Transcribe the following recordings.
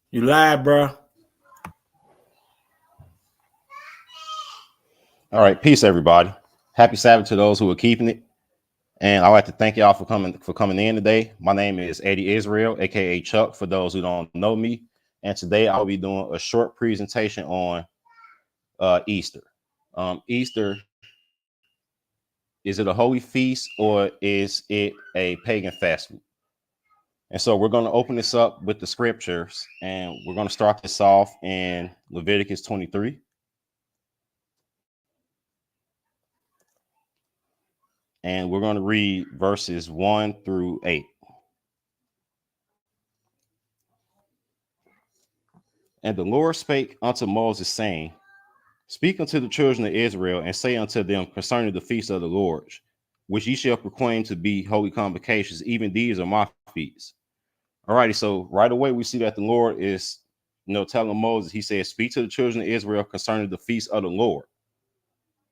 You live, bro. All right, peace, everybody. Happy Sabbath to those who are keeping it, and I'd like to thank y'all for coming in today. My name is Eddie Israel, aka Chuck, for those who don't know me, and today I'll be doing a short presentation on Easter. Easter, is it a holy feast or is it a pagan festival? And so we're going to open this up with the scriptures, and we're going to start this off in Leviticus 23. And we're going to read verses 1 through 8. And the Lord spake unto Moses, saying, Speak unto the children of Israel, and say unto them concerning the feast of the Lord, which ye shall proclaim to be holy convocations, even these are my feasts. All righty, so right away we see that the Lord is, telling Moses, he says, Speak to the children of Israel concerning the feast of the Lord.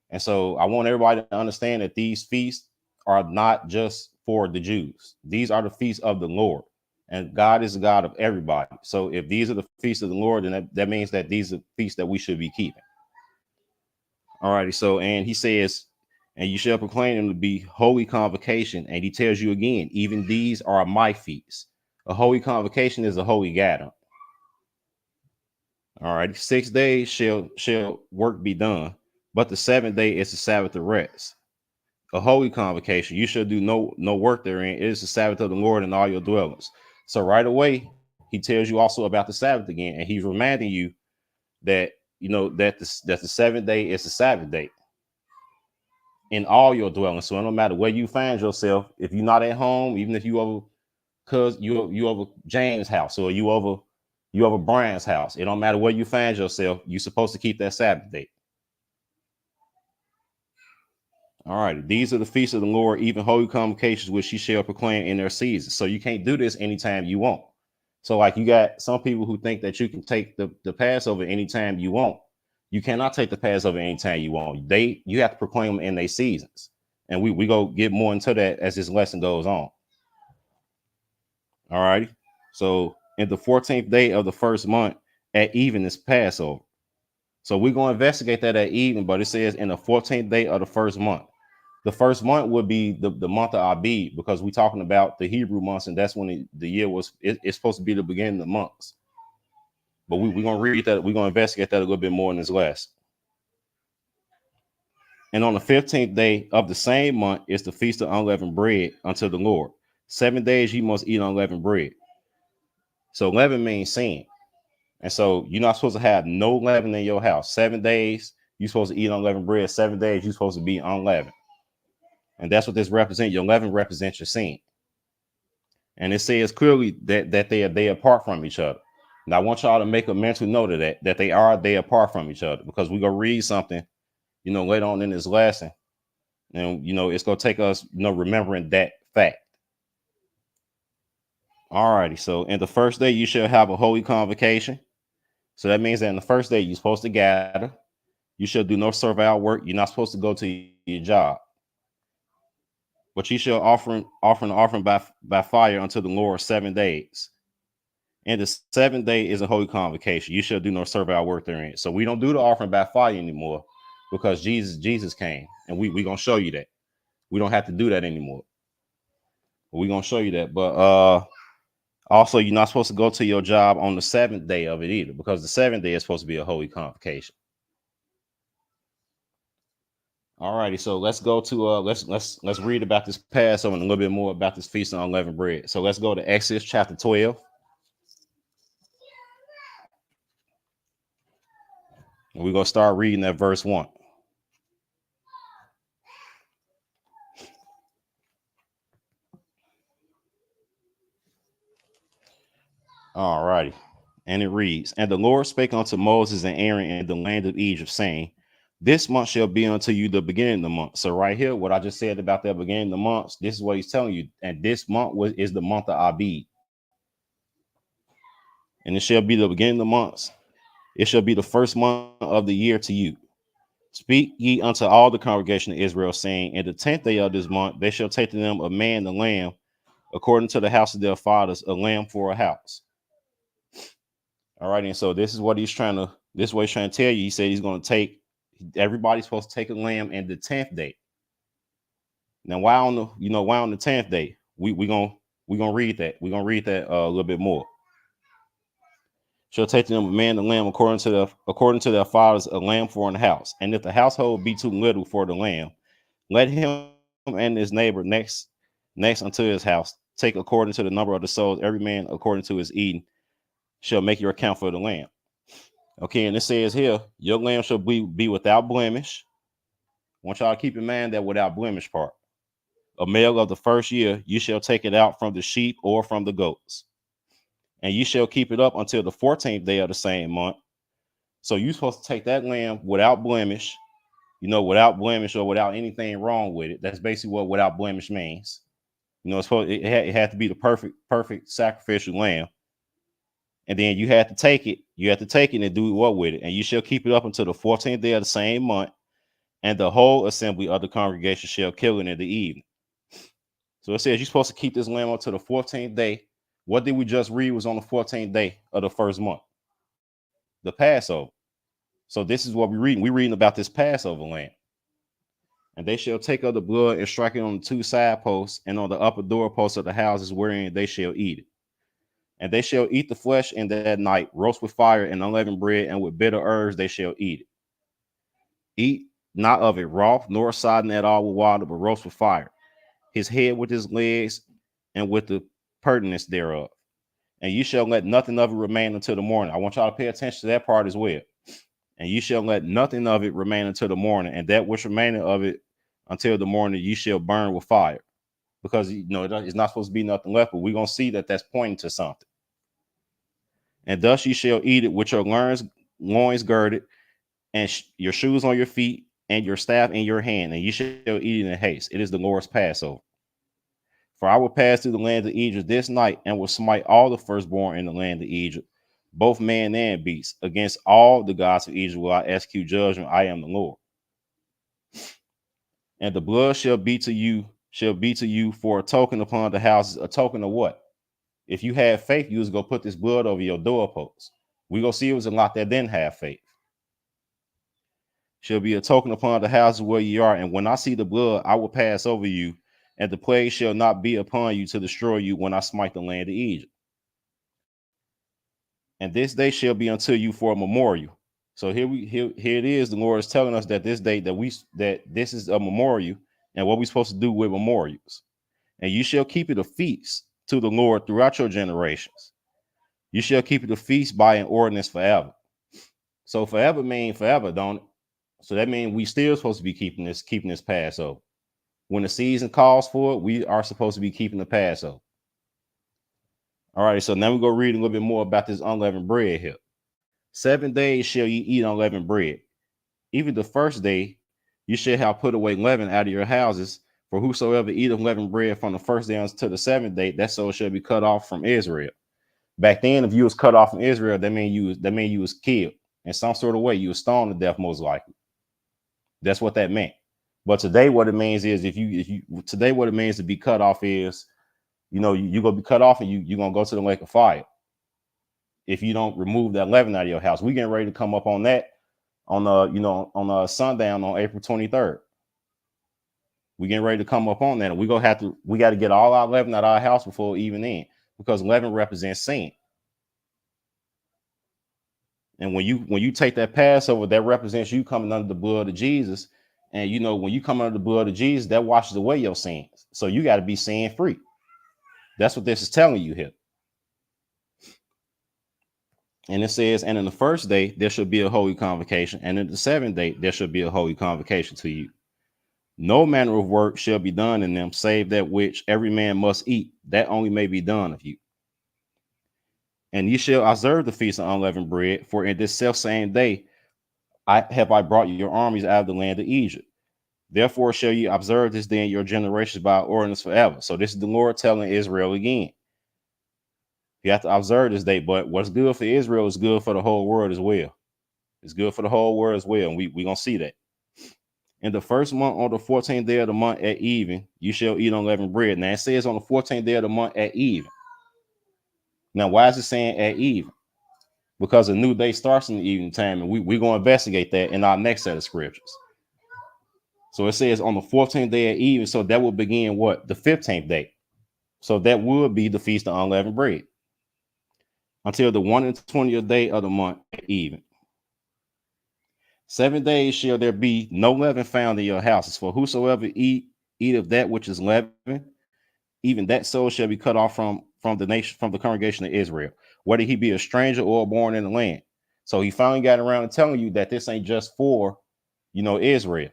And so I want everybody to understand that these feasts are not just for the Jews. These are the feasts of the Lord. And God is the God of everybody. So if these are the feasts of the Lord, then that means that these are feasts that we should be keeping. All righty. So, and he says, and you shall proclaim them to be holy convocation. And he tells you again, even these are my feasts. A holy convocation is a holy gathering. All right. 6 days shall work be done, but the seventh day is the Sabbath of rest. A holy convocation, you shall do no work therein. It is the Sabbath of the Lord in all your dwellings. So right away, he tells you also about the Sabbath again, and he's reminding you that that the seventh day is the Sabbath day in all your dwellings. So no matter where you find yourself, if you're not at home, even if you over you over James' house or you over Brian's house, it don't matter where you find yourself, you're supposed to keep that Sabbath day. All right, these are the feasts of the Lord, even holy convocations, which he shall proclaim in their seasons. So you can't do this anytime you want. So, like, you got some people who think that you can take the Passover anytime you want. You cannot take the Passover anytime you want. You have to proclaim them in their seasons. And we go get more into that as this lesson goes on. All righty. So in the 14th day of the first month at even is Passover. So we're going to investigate that at even, but it says in the 14th day of the first month. The first month would be the month of Abib, because we're talking about the Hebrew months, and that's when the year it's supposed to be the beginning of the months. But we're going to read that. We're going to investigate that a little bit more in this lesson. And on the 15th day of the same month is the feast of unleavened bread unto the Lord. 7 days you must eat unleavened bread. So leaven means sin. And so you're not supposed to have no leaven in your house. 7 days you're supposed to eat unleavened bread. 7 days you're supposed to be unleavened. And that's what this represents. Your leaven represents your sin. And it says clearly that they apart from each other. And I want y'all to make a mental note of that they apart from each other, because we're gonna read something, later on in this lesson. And it's gonna take us, remembering that fact. All righty. So in the first day you shall have a holy convocation. So that means that in the first day you're supposed to gather. You shall do no servile work. You're not supposed to go to your job. But you shall offer an offering by fire unto the Lord 7 days. And the seventh day is a holy convocation. You shall do no servile work therein. So we don't do the offering by fire anymore, because Jesus came, and we gonna show you that. We don't have to do that anymore. We're gonna show you that. But also you're not supposed to go to your job on the seventh day of it either, because the seventh day is supposed to be a holy convocation. All righty, so let's go to let's read about this Passover and a little bit more about this feast of unleavened bread. So let's go to Exodus chapter 12. And we're gonna start reading at verse 1. All righty. And it reads, And the Lord spake unto Moses and Aaron in the land of Egypt, saying, This month shall be unto you the beginning of the month. So right here, what I just said about the beginning of the months, this is what he's telling you. And this month is the month of Abib. And it shall be the beginning of the months. It shall be the first month of the year to you. Speak ye unto all the congregation of Israel, saying, In the 10th day of this month, they shall take to them a man the lamb, according to the house of their fathers, a lamb for a house. All right, and so this is what he's trying to. This is what he's trying to tell you. He said he's going to take. Everybody's supposed to take a lamb in the 10th day. Now, why on the why on the 10th day? We gonna read that. We're gonna read that a little bit more. Shall take to them a man and lamb according to their fathers, a lamb for in the house. And if the household be too little for the lamb, let him and his neighbor next unto his house take according to the number of the souls, every man according to his eating, shall make your account for the lamb. Okay, and it says here, your lamb shall be without blemish. I want y'all to keep in mind that without blemish part. A male of the first year, you shall take it out from the sheep or from the goats. And you shall keep it up until the 14th day of the same month. So you're supposed to take that lamb without blemish, without blemish or without anything wrong with it. That's basically what without blemish means. It had to be the perfect sacrificial lamb. And then you had to take it. You have to take it and do what with it. And you shall keep it up until the 14th day of the same month. And the whole assembly of the congregation shall kill it in the evening. So it says you're supposed to keep this lamb up to the 14th day. What did we just read was on the 14th day of the first month? The Passover. So this is what we're reading. We're reading about this Passover lamb. And they shall take of the blood and strike it on the two side posts and on the upper doorposts of the houses wherein they shall eat it. And they shall eat the flesh in that night, roast with fire and unleavened bread, and with bitter herbs they shall eat it. Eat not of it raw, nor sodden at all with water, but roast with fire. His head with his legs and with the pertinence thereof. And you shall let nothing of it remain until the morning. I want y'all to pay attention to that part as well. And you shall let nothing of it remain until the morning, and that which remaineth of it until the morning you shall burn with fire. Because it's not supposed to be nothing left, but we're going to see that that's pointing to something. And thus you shall eat it with your loins girded, and your shoes on your feet, and your staff in your hand, and you shall eat it in haste. It is the Lord's Passover. For I will pass through the land of Egypt this night, and will smite all the firstborn in the land of Egypt, both man and beast. Against all the gods of Egypt will I execute judgment. I am the Lord. And the blood shall be to you for a token upon the houses. A token of what? If you have faith, you was gonna put this blood over your doorposts. We're gonna see it was a lot that didn't have faith. Shall be a token upon the houses where you are. And when I see the blood, I will pass over you, and the plague shall not be upon you to destroy you when I smite the land of Egypt. And this day shall be unto you for a memorial. So here it is. The Lord is telling us that this day that this is a memorial, and what we're supposed to do with memorials. And you shall keep it a feast to the Lord throughout your generations. You shall keep it a feast by an ordinance forever. So forever means forever, don't it? So that means we still supposed to be keeping this Passover. When the season calls for it, we are supposed to be keeping the Passover. All right, so now we go read a little bit more about this unleavened bread here. 7 days shall ye eat unleavened bread. Even the first day you shall have put away leaven out of your houses. For whosoever eateth leavened bread from the first day until the 7th day, that soul shall be cut off from Israel. Back then, if you was cut off from Israel, that mean you was killed in some sort of way. You was stoned to death, most likely. That's what that meant. But today, what it means is today what it means to be cut off is, you're gonna be cut off and you're gonna go to the lake of fire if you don't remove that leaven out of your house. We getting ready to come up on that on sundown on April 23rd. We getting ready to come up on that, and we got to get all our leaven out of our house before even then, because leaven represents sin. And when you take that Passover, that represents you coming under the blood of Jesus. And when you come under the blood of Jesus, that washes away your sins. So you got to be sin free. That's what this is telling you here. And it says, and in the first day there shall be a holy convocation, and in the 7th day there shall be a holy convocation to you. No manner of work shall be done in them, save that which every man must eat, that only may be done of you. And ye shall observe the feast of unleavened bread, for in this selfsame day I brought your armies out of the land of Egypt. Therefore shall ye observe this day in your generations by ordinance forever. So this is the Lord telling Israel again. You have to observe this day, but what's good for Israel is good for the whole world as well. It's good for the whole world as well, and we're going to see that. In the first month, on the 14th day of the month at even, you shall eat unleavened bread. Now it says on the 14th day of the month at even. Now, why is it saying at even? because a new day starts in the evening time, and we're going to investigate that in our next set of scriptures. So it says on the 14th day of even, so that will begin what? The 15th day. So that would be the feast of unleavened bread until the 120th day of the month at even. 7 days shall there be no leaven found in your houses, for whosoever eat of that which is leaven, even that soul shall be cut off from the nation, from the congregation of Israel, whether he be a stranger or born in the land. So he finally got around to telling you that this ain't just for, Israel.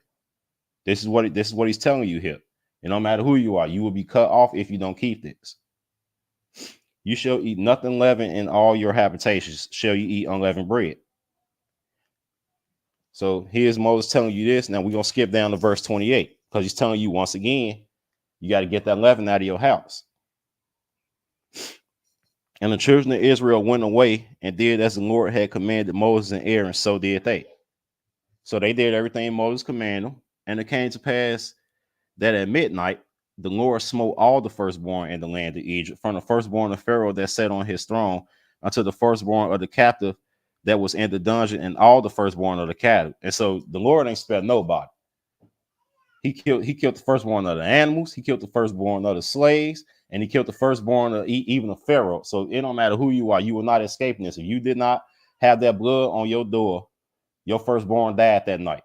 This is what he's telling you here. And no matter who you are, you will be cut off if you don't keep this. You shall eat nothing leavened in all your habitations. Shall you eat unleavened bread? So here's Moses telling you this. Now we're gonna skip down to verse 28 because he's telling you once again, you got to get that leaven out of your house. And the children of Israel went away and did as the Lord had commanded Moses and Aaron, so did they. So they did everything Moses commanded them. And it came to pass that at midnight, the Lord smote all the firstborn in the land of Egypt, from the firstborn of Pharaoh that sat on his throne unto the firstborn of the captive that was in the dungeon, and all the firstborn of the cattle. And so the Lord ain't spared nobody. He killed the firstborn of the animals, he killed the firstborn of the slaves, and he killed the firstborn of even of Pharaoh. So it don't matter who you are, you will not escape this. If you did not have that blood on your door, your firstborn died that night.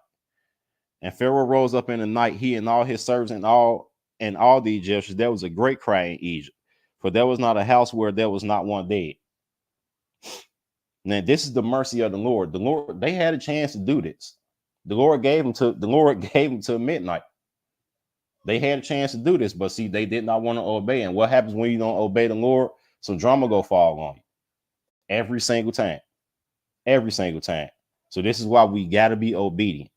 And Pharaoh rose up in the night, he and all his servants and all the Egyptians. There was a great cry in Egypt, for there was not a house where there was not one dead. Now, this is the mercy of the Lord. The Lord, they had a chance to do this. The Lord gave them to midnight. They had a chance to do this, but see, they did not want to obey. And what happens when you don't obey the Lord? Some drama go fall on you every single time. Every single time. So this is why we got to be obedient.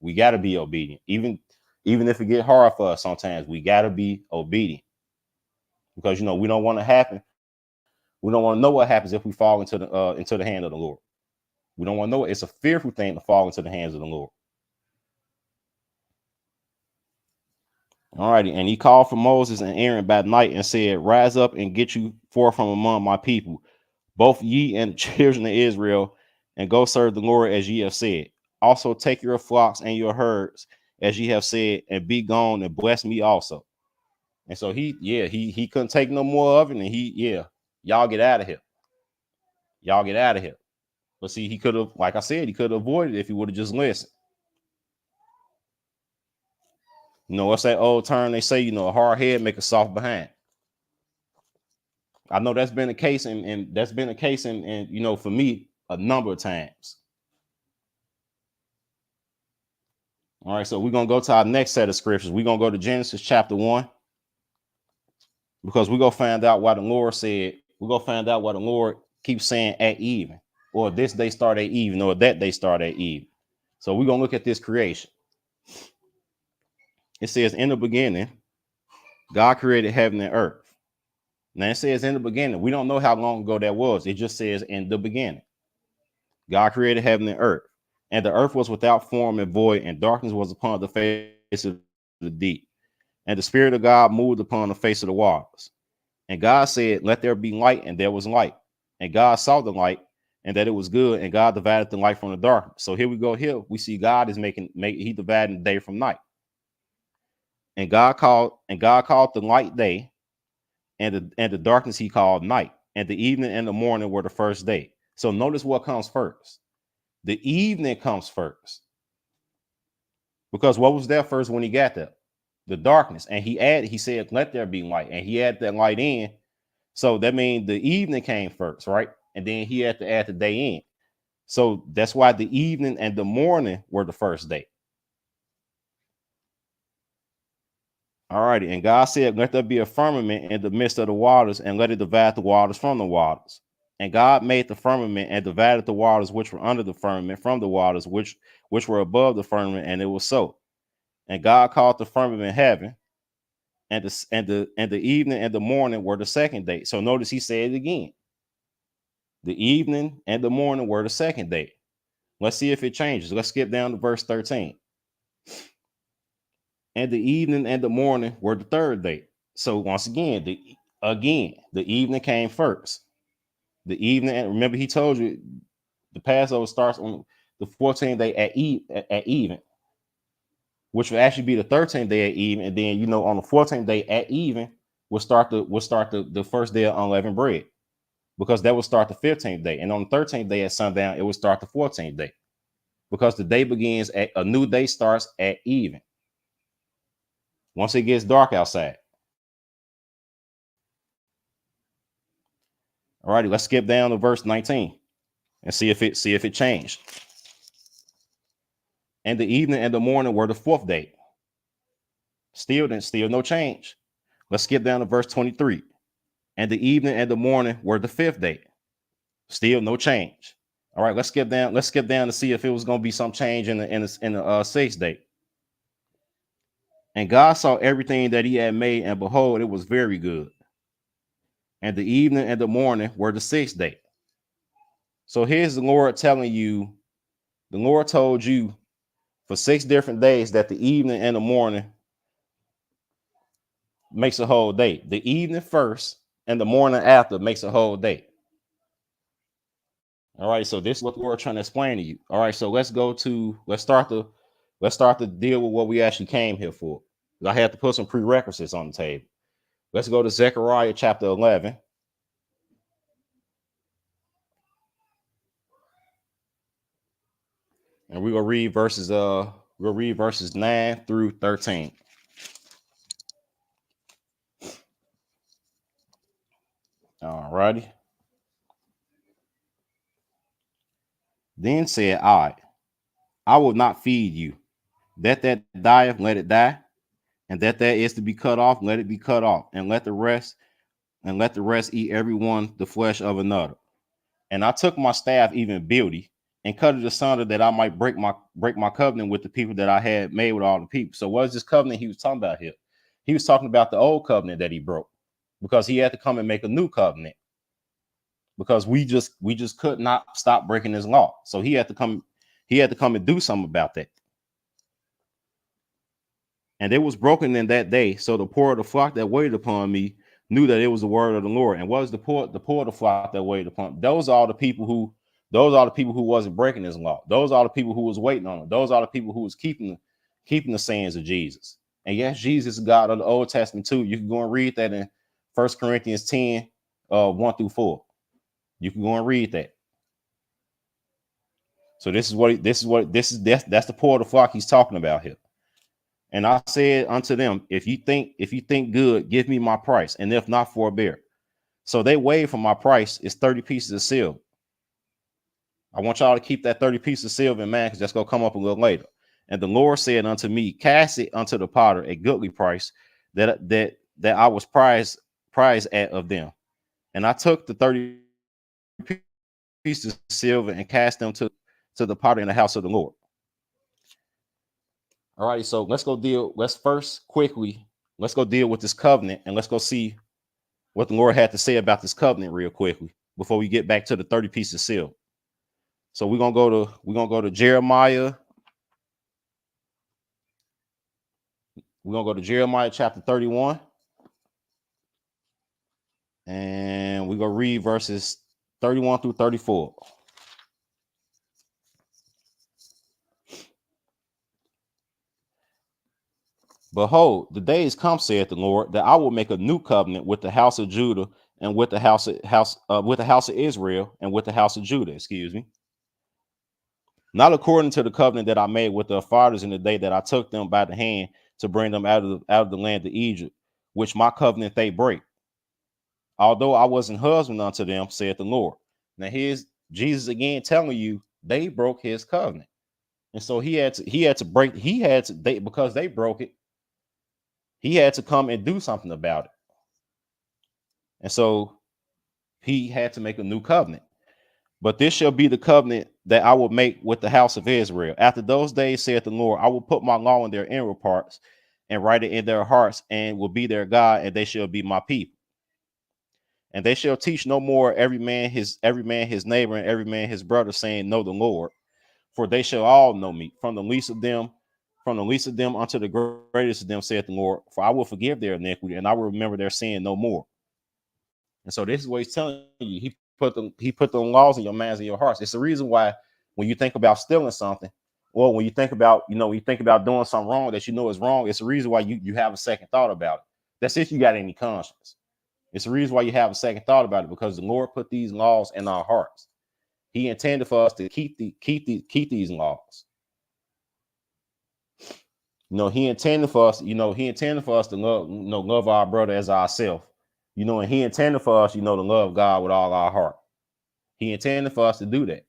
We got to be obedient. Even if it get hard for us sometimes, we got to be obedient. Because, we don't want to happen. We don't want to know what happens if we fall into the hand of the Lord. We don't want to know it. It's a fearful thing to fall into the hands of the Lord. All righty. And he called for Moses and Aaron by night and said, rise up and get you forth from among my people, both ye and the children of Israel, and go serve the Lord as ye have said. Also take your flocks and your herds as ye have said, and be gone and bless me also. And so he couldn't take no more of it. And y'all get out of here. Y'all get out of here. But see, he could have, like I said, he could have avoided it if he would have just listened. What's that old term they say, a hard head make a soft behind. I know that's been the case, and that's been the case in for me a number of times. All right, so we're gonna go to our next set of scriptures. We're gonna go to Genesis chapter 1, because we're gonna find out why the Lord said, we're gonna find out why the Lord keeps saying at even, or this day start at even, or that day start at even. So we're gonna look at this creation. It says, in the beginning, God created heaven and earth. Now it says in the beginning. We don't know how long ago that was. It just says in the beginning. God created heaven and earth. And the earth was without form and void, and darkness was upon the face of the deep. And the Spirit of God moved upon the face of the waters. And God said, let there be light, and there was light. And God saw the light, and that it was good, and God divided the light from the darkness. So here we go. Here we see God is he dividing the day from night. And God called the light day, and the darkness he called night. And the evening and the morning were the first day. So notice what comes first. The evening comes first. Because what was there first when he got there? The darkness. And he said, let there be light. And he added that light in. So that means the evening came first, right? And then he had to add the day in. So that's why the evening and the morning were the first day. All righty. And God said, let there be a firmament in the midst of the waters, and let it divide the waters from the waters. And God made the firmament and divided the waters which were under the firmament from the waters which were above the firmament, and it was so. And God called the firmament heaven, and the evening and the morning were the second day. So notice he said it again. The evening and the morning were the second day. Let's see if it changes. Let's skip down to verse 13. And the evening and the morning were the third day. So once again, the evening came first. The evening, and remember, he told you the Passover starts on the 14th day at even, which will actually be the 13th day at even, and then on the 14th day at even we'll start the first day of unleavened bread, because that will start the 15th day, and on the 13th day at sundown it will start the 14th day, because the day begins at a new day starts at even once it gets dark outside. All righty, let's skip down to verse 19 and see if it changed. And the evening and the morning were the fourth day. Still no change. Let's skip down to verse 23. And the evening and the morning were the fifth day. Still no change. All right, let's skip down. Let's skip down to see if it was going to be some change in the sixth day. And God saw everything that He had made, and behold, it was very good. And the evening and the morning were the sixth day. So here's the Lord telling you. The Lord told you for 6 different days that the evening and the morning makes a whole day. The evening first and the morning after makes a whole day. All right, so this is what we're trying to explain to you. All right, so let's start to deal with what we actually came here for. I had to put some prerequisites on the table. Let's go to Zechariah chapter 11. And we're gonna read verses 9 through 13. All righty. Then said I will not feed you. That dieth, let it die, and that is to be cut off, let it be cut off, and let the rest eat every one the flesh of another. And I took my staff, even beauty, and cut it asunder, that I might break my covenant with the people that I had made with all the people. So what is this covenant he was talking about here? He was talking about the old covenant that he broke, because he had to come and make a new covenant, because we just could not stop breaking his law. So he had to come and do something about that. And it was broken in that day. So the poor of the flock that waited upon me knew that it was the word of the Lord. And what was the poor of the flock that waited upon me? Those are the people who wasn't breaking his law. Those are the people who was waiting on him. Those are the people who was keeping the sayings of Jesus. And yes, Jesus is God of the Old Testament too. You can go and read that in 1 Corinthians 10, 1 through 4. You can go and read that. So that's the poor of the flock he's talking about here. And I said unto them, if you think good, give me my price, and if not, forbear. So they waived from my price is 30 pieces of silver. I want y'all to keep that 30 pieces of silver in mind, because that's going to come up a little later. And the Lord said unto me, cast it unto the potter a goodly price, that I was prize at of them. And I took the 30 pieces of silver and cast them to the potter in the house of the Lord. All right, so let's go deal with this covenant, and let's go see what the Lord had to say about this covenant real quickly before we get back to the 30 pieces of silver. So we're gonna go to Jeremiah. We're gonna go to Jeremiah chapter 31, and we're gonna read verses 31 through 34. Behold, the days come, saith the Lord, that I will make a new covenant with the house of Judah and with the house of Israel and with the house of Judah. Excuse me. Not according to the covenant that I made with their fathers in the day that I took them by the hand to bring them out of the land of Egypt, which my covenant they break. Although I wasn't husband unto them, saith the Lord. Now here's Jesus again telling you they broke his covenant. And so because they broke it, he had to come and do something about it. And so he had to make a new covenant. But this shall be the covenant that I will make with the house of Israel. After those days, saith the Lord, I will put my law in their inward parts and write it in their hearts, and will be their God, and they shall be my people. And they shall teach no more every man his neighbor and every man his brother, saying, know the Lord, for they shall all know me, from the least of them unto the greatest of them, saith the Lord. For I will forgive their iniquity, and I will remember their sin no more. And so this is what he's telling you. He put the laws in your minds and your hearts. It's the reason why when you think about stealing something, or when you think about, when you think about doing something wrong that you know is wrong, it's the reason why you have a second thought about it. That's if you got any conscience. It's the reason why you have a second thought about it, because the Lord put these laws in our hearts. He intended for us to keep these laws. He intended for us, to love our brother as ourselves. And he intended for us, to love God with all our heart. He intended for us to do that.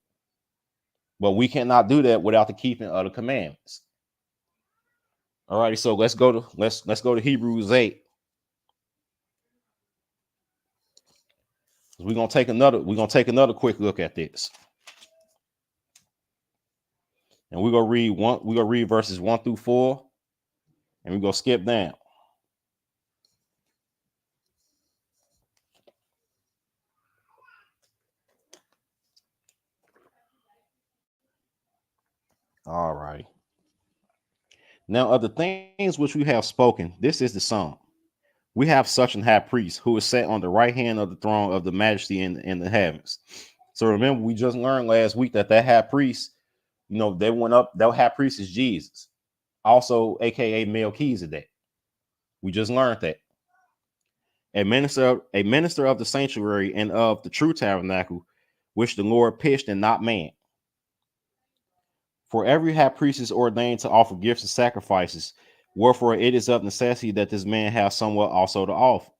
But we cannot do that without the keeping of the commandments. All righty, so let's go to Hebrews 8. We're gonna take another quick look at this. And we're gonna read verses 1 through 4, and we're gonna skip down. All right. Now, of the things which we have spoken, this is the sum. We have such an high priest who is set on the right hand of the throne of the majesty in the heavens. So remember, we just learned last week that high priest, they went up. That high priest is Jesus, also aka Melchizedek. We just learned that. A minister of the sanctuary and of the true tabernacle, which the Lord pitched and not man. For every high priest is ordained to offer gifts and sacrifices, wherefore it is of necessity that this man have somewhat also to offer.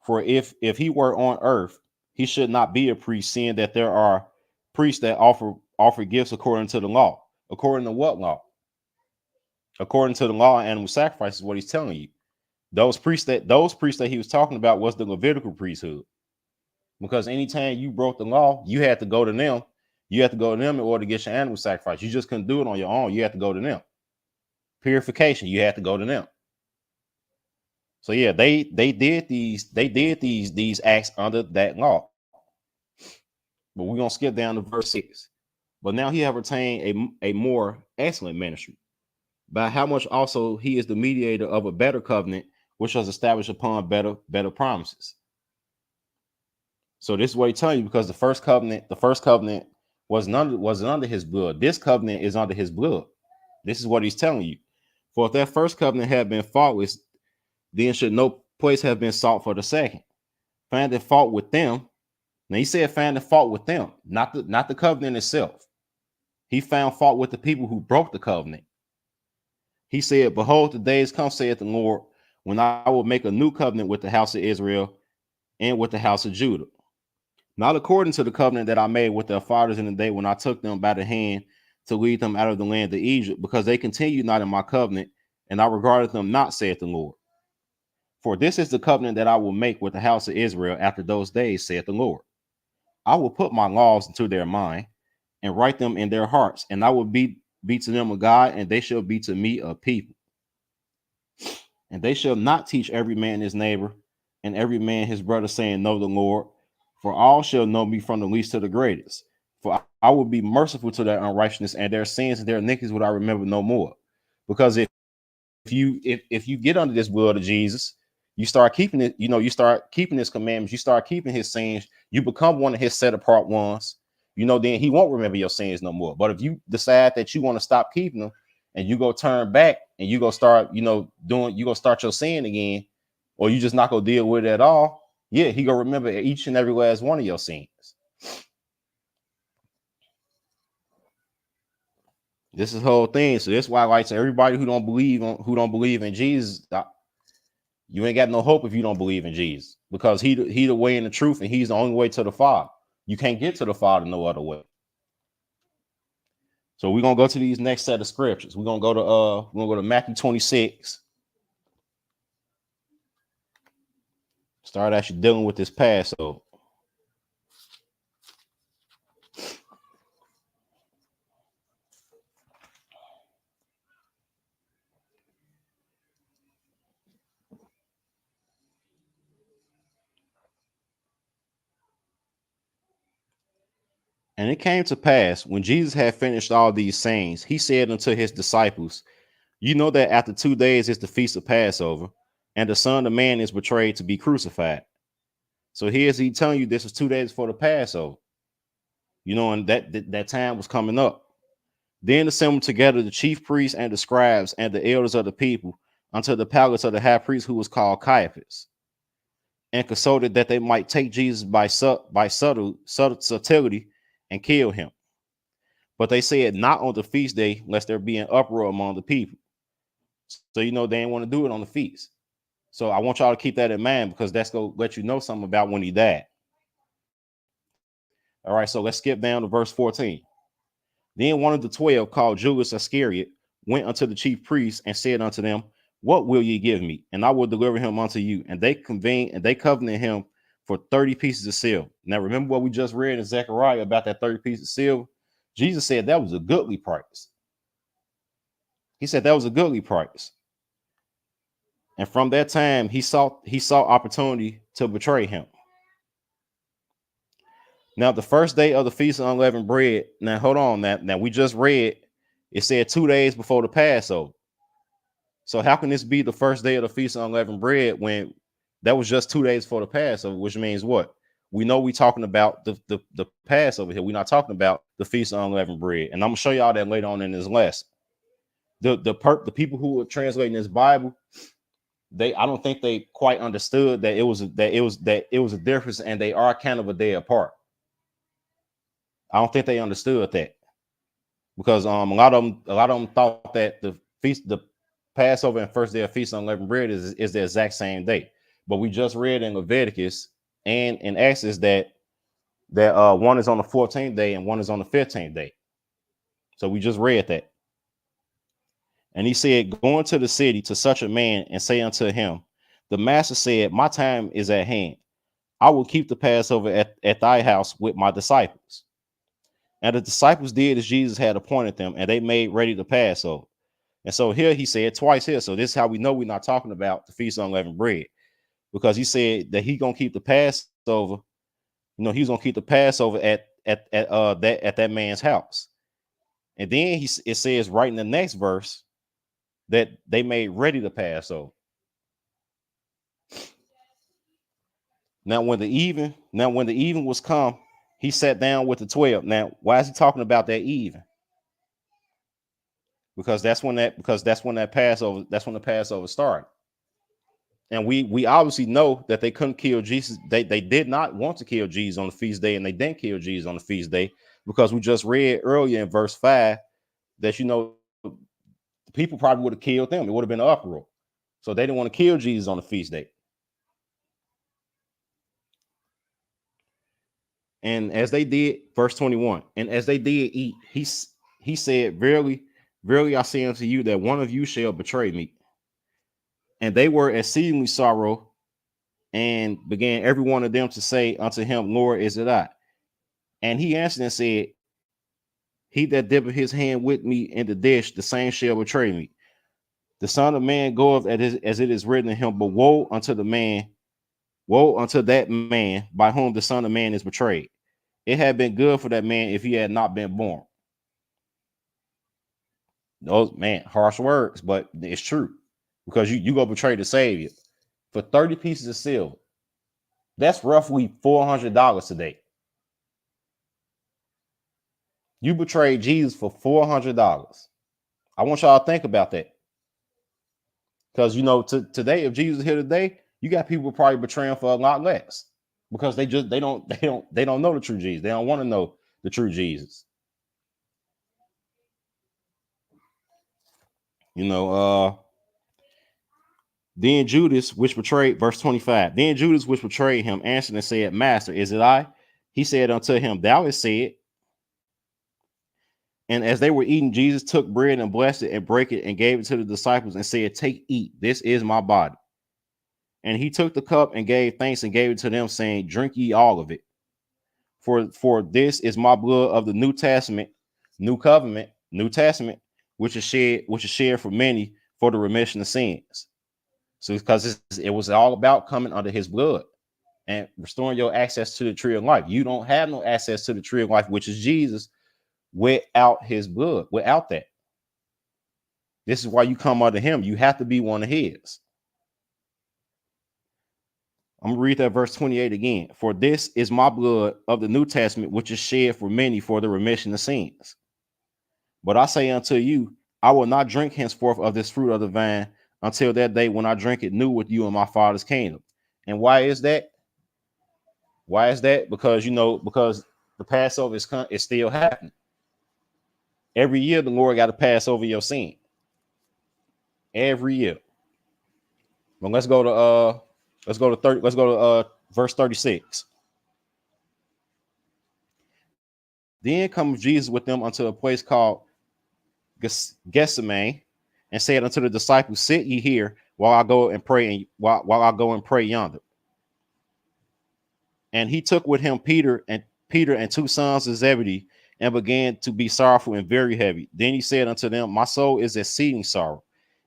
For if he were on earth, he should not be a priest, seeing that there are priests that offer gifts according to the law. According to what law? According to the law and animal sacrifice is what he's telling you. Those priests that he was talking about was the Levitical priesthood. Because anytime you broke the law, you had to go to them. You had to go to them in order to get your animal sacrifice. You just couldn't do it on your own. You had to go to them. Purification, you had to go to them. So yeah, they did these acts under that law. But we're gonna skip down to verse 6. But now he have retained a more excellent ministry, by how much also he is the mediator of a better covenant, which was established upon better promises. So this is what he's telling you, because the first covenant wasn't under his blood. This covenant is under his blood. This is what he's telling you. For if that first covenant had been faultless, then should no place have been sought for the second. Finding fault with them. Now he said finding fault with them, not the covenant itself. He found fault with the people who broke the covenant. He said, behold, the days come, saith the Lord, when I will make a new covenant with the house of Israel and with the house of Judah. Not according to the covenant that I made with their fathers in the day when I took them by the hand to lead them out of the land of Egypt, because they continued not in my covenant, and I regarded them not, saith the Lord. For this is the covenant that I will make with the house of Israel after those days, saith the Lord. I will put my laws into their mind and write them in their hearts, and I will be to them a God, and they shall be to me a people. And they shall not teach every man his neighbor and every man his brother, saying, know the Lord, for all shall know me from the least to the greatest. For I will be merciful to their unrighteousness, and their sins and their iniquities will I remember no more. Because if you get under this blood of Jesus, you start keeping it, you start keeping his commandments, you start keeping his sayings, you become one of his set apart ones, then he won't remember your sins no more. But if you decide that you want to stop keeping them and you go turn back and you go start, you go start your sin again, or you just not gonna deal with it at all, yeah, he gonna remember each and every last one of your sins. This is the whole thing. So that's why I like to everybody who don't believe in Jesus, you ain't got no hope if you don't believe in Jesus, because he the way and the truth, and he's the only way to the Father. You can't get to the Father no other way. So we're gonna go to these next set of scriptures. We're gonna go to Matthew 26. Start actually dealing with this Passover. And it came to pass, when Jesus had finished all these sayings, he said unto his disciples, you know that after 2 days is the feast of Passover, and the Son of Man is betrayed to be crucified. So here's he telling you this was 2 days before the Passover. You know, and that time was coming up. Then assembled together the chief priests and the scribes and the elders of the people unto the palace of the high priest, who was called Caiaphas, and consulted that they might take Jesus by subtlety and kill him. But they said not on the feast day, lest there be an uproar among the people. So you know they didn't want to do it on the feast. So I want y'all to keep that in mind, because that's going to let you know something about when he died. All right, so let's skip down to verse 14. Then one of the 12, called Judas Iscariot, went unto the chief priests and said unto them, what will ye give me? And I will deliver him unto you. And they convened and they covenanted him for 30 pieces of silver. Now, remember what we just read in Zechariah about that 30 pieces of silver? Jesus said that was a goodly price. He said that was a goodly price. And from that time, he saw opportunity to betray him. Now, the first day of the Feast of Unleavened Bread. Now, hold on. Now we just read, it said 2 days before the Passover. So how can this be the first day of the Feast of Unleavened Bread when that was just 2 days before the Passover? Which means what? We know we're talking about the Passover here. We're not talking about the Feast of Unleavened Bread. And I'm gonna show y'all that later on in this lesson. The people who were translating this Bible, I don't think they quite understood that it was a difference, and they are kind of a day apart. I don't think they understood that, because a lot of them thought that the Passover and first day of Feast of Unleavened Bread is the exact same day. But we just read in Leviticus and in Exodus that one is on the 14th day and one is on the 15th day. So we just read that. And he said, go into the city to such a man and say unto him, the master said, my time is at hand. I will keep the Passover at thy house with my disciples. And the disciples did as Jesus had appointed them, and they made ready the Passover. And so here he said twice here. So this is how we know we're not talking about the Feast of Unleavened Bread, because he said that he's gonna keep the Passover. You know, he's gonna keep the Passover at that man's house. And then it says right in the next verse that they made ready the Passover. Now when the even was come, he sat down with the 12. Now, why is he talking about that even? Because that's when the Passover started. And we obviously know that they couldn't kill Jesus. They did not want to kill Jesus on the feast day, and they didn't kill Jesus on the feast day, because we just read earlier in verse 5 that, you know, people probably would have killed them. It would have been an uproar. So they didn't want to kill Jesus on the feast day. And as they did, verse 21, and as they did eat, he said, verily, verily, I say unto you that one of you shall betray me. And they were exceedingly sorrow, and began every one of them to say unto him, Lord, is it I? And he answered and said, he that dippeth his hand with me in the dish, the same shall betray me. The Son of Man goeth as it is written in him, but woe unto that man by whom the Son of Man is betrayed. It had been good for that man if he had not been born. Those, man, harsh words, but it's true, because you go betray the Savior for 30 pieces of silver. That's roughly $400 today. You betrayed Jesus for $400. I want y'all to think about that, because, you know, today, if Jesus is here today, you got people probably betraying for a lot less, because they don't know the true Jesus. They don't want to know the true Jesus. You know, then Judas, which betrayed, verse 25, then Judas, which betrayed him, answered and said, Master, is it I? He said unto him, thou hast said. And as they were eating, Jesus took bread and blessed it and brake it and gave it to the disciples and said, take, eat, this is my body. And he took the cup and gave thanks and gave it to them, saying, drink ye all of it. For this is my blood of the New Testament, New Covenant, New Testament, which is shared for many for the remission of sins. So because it was all about coming under his blood and restoring your access to the tree of life. You don't have no access to the tree of life, which is Jesus, without his blood, without that. This is why you come under him. You have to be one of his. I'm gonna read that verse 28 again. For this is my blood of the New Testament, which is shed for many for the remission of sins. But I say unto you, I will not drink henceforth of this fruit of the vine until that day when I drink it new with you in my Father's kingdom. And why is that? Why is that? Because because the Passover is still happening. Every year the Lord got to pass over your sin. Every year. Well, let's go to verse 36. Then comes Jesus with them unto a place called Gethsemane, and said unto the disciples, sit ye here while I go and pray, and while I go and pray yonder. And he took with him Peter and two sons of Zebedee, and began to be sorrowful and very heavy. Then he said unto them, my soul is exceeding sorrow,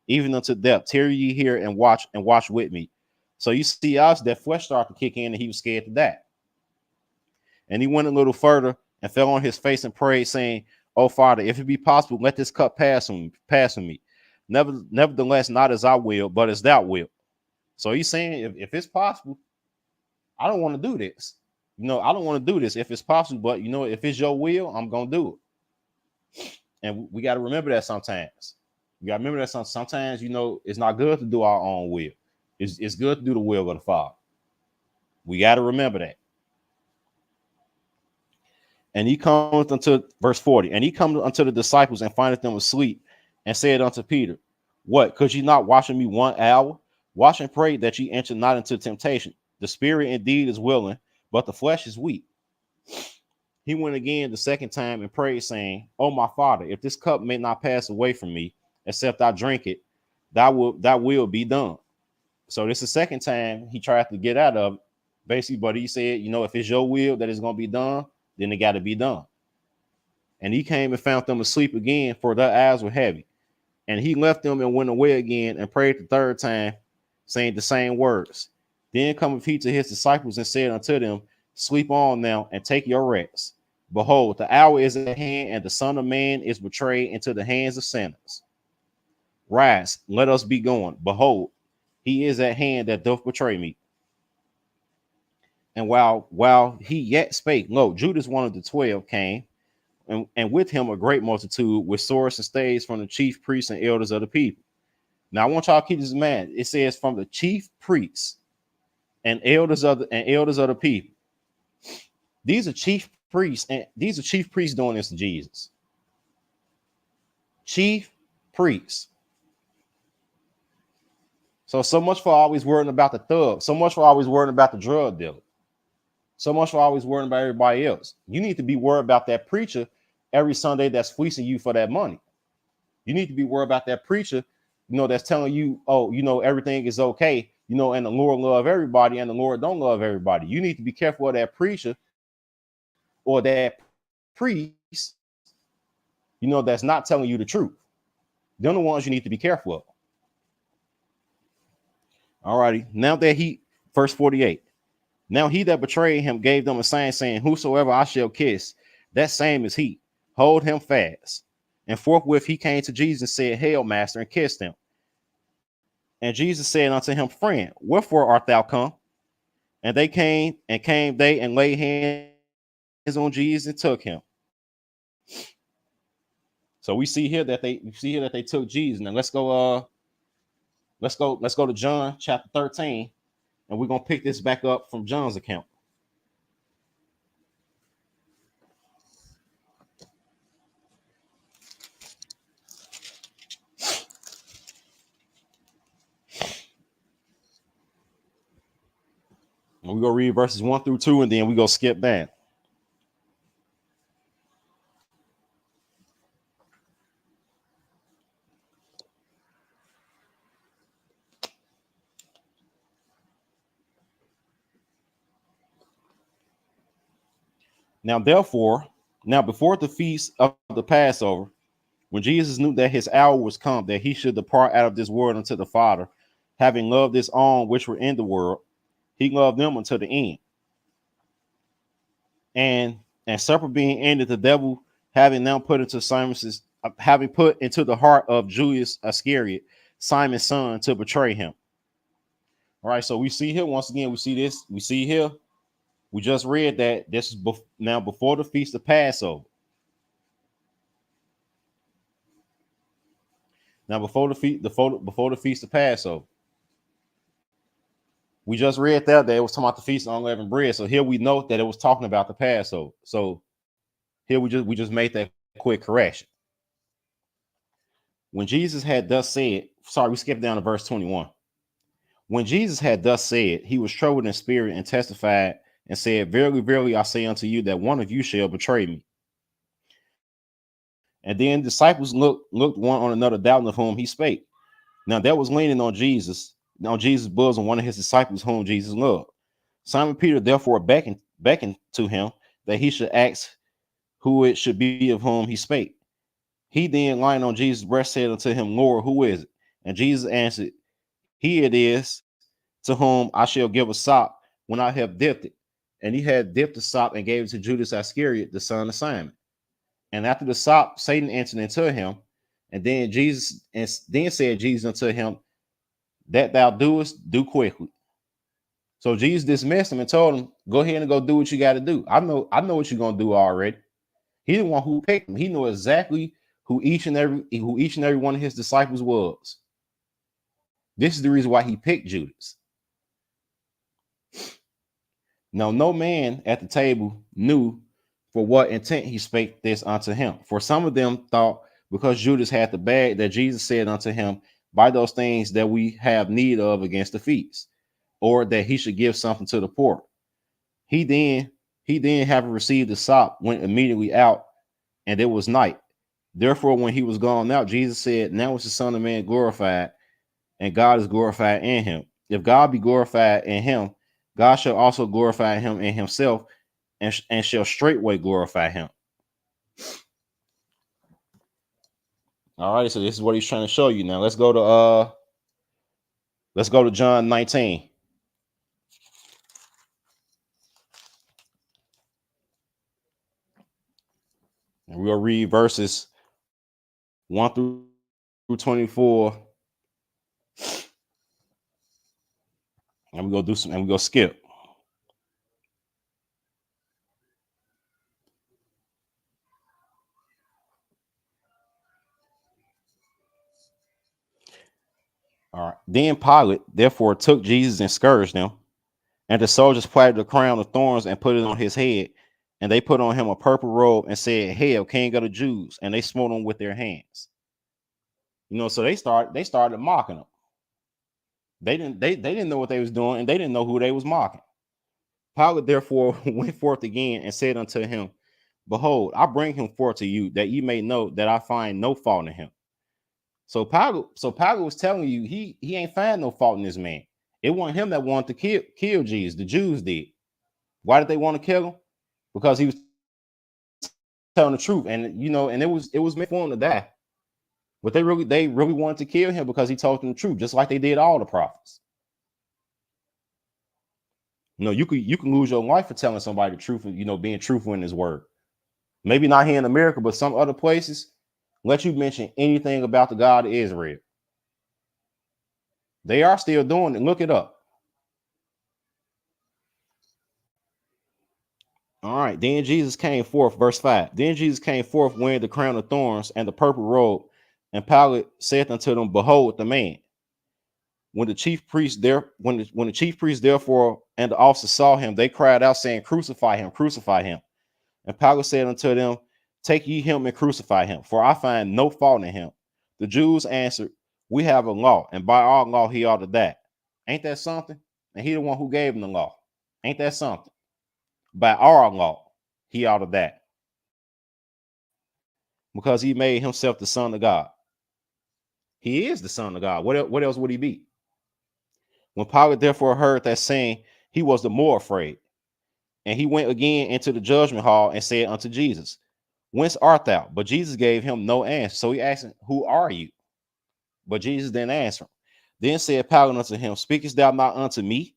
even unto death. Tarry ye here and watch with me. So you see us, that flesh started to kick in, and he was scared to that. And he went a little further and fell on his face and prayed, saying, oh Father, if it be possible, let this cup pass from me. Nevertheless, not as I will, but as thou wilt. So he's saying, if it's possible, I don't want to do this. I don't want to do this if it's possible, but if it's your will, I'm gonna do it. And we got to remember that sometimes. You got to remember that sometimes, it's not good to do our own will. It's good to do the will of the Father. We got to remember that. And he comes unto verse 40, and he comes unto the disciples and findeth them asleep, and said unto Peter, what, could ye not watch with me 1 hour? Watch and pray that ye enter not into temptation. The spirit indeed is willing, but the flesh is weak. He went again the second time and prayed, saying, oh my Father, if this cup may not pass away from me, except I drink it, thy will be done. So this is the second time he tried to get out of it, basically, but he said, if it's your will that it's going to be done, then it got to be done. And he came and found them asleep again, for their eyes were heavy. And he left them and went away again and prayed the third time, saying the same words. Then cometh he to his disciples and said unto them, sleep on now and take your rest. Behold, the hour is at hand, and the Son of Man is betrayed into the hands of sinners. Rise, let us be going. Behold, he is at hand that doth betray me. And while he yet spake, lo, Judas, one of the 12, came, and with him a great multitude with swords and staves from the chief priests and elders of the people. Now I want y'all to keep this in mind. It says from the chief priests and elders of the people. These are chief priests, and these are chief priests doing this to Jesus. Chief priests. So much for always worrying about the thug. So much for always worrying about the drug dealer. So much for always worrying about everybody else. You need to be worried about that preacher every Sunday that's fleecing you for that money. You need to be worried about that preacher, that's telling you, oh, everything is okay, and the Lord love everybody and the Lord don't love everybody. You need to be careful of that preacher or that priest, that's not telling you the truth. They're the ones you need to be careful of. All righty. Now that verse 48. Now he that betrayed him gave them a sign, saying, whosoever I shall kiss, that same is he. Hold him fast. And forthwith he came to Jesus and said, hail, master, and kissed him. And Jesus said unto him, friend, wherefore art thou come? And they came and laid hands on Jesus and took him. So we see here that they took Jesus. Now let's go to John chapter 13. And we're going to pick this back up from John's account. And we're going to read verses 1 through 2, and then we're going to skip down. Now, therefore, before the feast of the Passover, when Jesus knew that his hour was come, that he should depart out of this world unto the Father, having loved his own which were in the world, he loved them unto the end. And supper being ended, the devil having put into the heart of Judas Iscariot, Simon's son, to betray him. All right, so we see here once again, we see this, we see here, we just read that this is now before the feast of Passover. Now before the feast of Passover. We just read that it was talking about the feast of unleavened bread. So here we note that it was talking about the Passover. So here we just made that quick correction. When Jesus had thus said, sorry, we skipped down to verse 21. When Jesus had thus said, he was troubled in spirit and testified and said, verily, verily, I say unto you that one of you shall betray me. And then disciples looked one on another, doubting of whom he spake. Now that was leaning on Jesus' bosom, one of his disciples whom Jesus loved. Simon Peter therefore beckoned to him that he should ask who it should be of whom he spake. He then, lying on Jesus' breast, said unto him, Lord, who is it? And Jesus answered, he it is to whom I shall give a sop when I have dipped it. And he had dipped the sop and gave it to Judas Iscariot, the son of Simon. And after the sop, Satan entered into him. And then said Jesus unto him, that thou doest, do quickly. So Jesus dismissed him and told him, go ahead and go do what you got to do. I know what you're going to do already. He the one who picked him. He knew exactly who each and every one of his disciples was. This is the reason why he picked Judas. Now, no man at the table knew for what intent he spake this unto him. For some of them thought, because Judas had the bag, that Jesus said unto him, buy those things that we have need of against the feast, or that he should give something to the poor. He then, having received the sop, went immediately out, and it was night. Therefore, when he was gone out, Jesus said, now is the Son of Man glorified, and God is glorified in him. If God be glorified in him, God shall also glorify him in himself, and shall straightway glorify him. All right, so this is what he's trying to show you. Now let's go to John 19. And we'll read verses 1 through 24. And we're going to skip. All right. Then Pilate therefore took Jesus and scourged him, and the soldiers plaited the crown of thorns and put it on his head, and they put on him a purple robe and said, Hail, King of the Jews, and they smote him with their hands. So they started mocking him. They didn't know what they was doing, and they didn't know who they was mocking. Pilate therefore went forth again and said unto him, Behold, I bring him forth to you, that ye may know that I find no fault in him. So Pilate was telling you he ain't find no fault in this man. It wasn't him that wanted to kill Jesus. The Jews did. Why did they want to kill him? Because he was telling the truth, and and it was meant for him to die. But they really wanted to kill him because he told them the truth, just like they did all the prophets. You can lose your life for telling somebody the truth, being truthful in his word. Maybe not here in America, but some other places, let you mention anything about the God of Israel. They are still doing it. Look it up. All right. Then Jesus came forth, verse 5. Then Jesus came forth wearing the crown of thorns and the purple robe. And Pilate said unto them, Behold the man. When the chief priest therefore and the officers saw him, they cried out, saying, Crucify him, crucify him. And Pilate said unto them, Take ye him and crucify him, for I find no fault in him. The Jews answered, We have a law, and by our law he ought to die. Ain't that something? And he the one who gave him the law. Ain't that something? By our law, he ought to die, because he made himself the Son of God. He is the Son of God. What else would he be? When Pilate therefore heard that saying, he was the more afraid. And he went again into the judgment hall and said unto Jesus, Whence art thou? But Jesus gave him no answer. So he asked him, Who are you? But Jesus didn't answer him. Then said Pilate unto him, Speakest thou not unto me?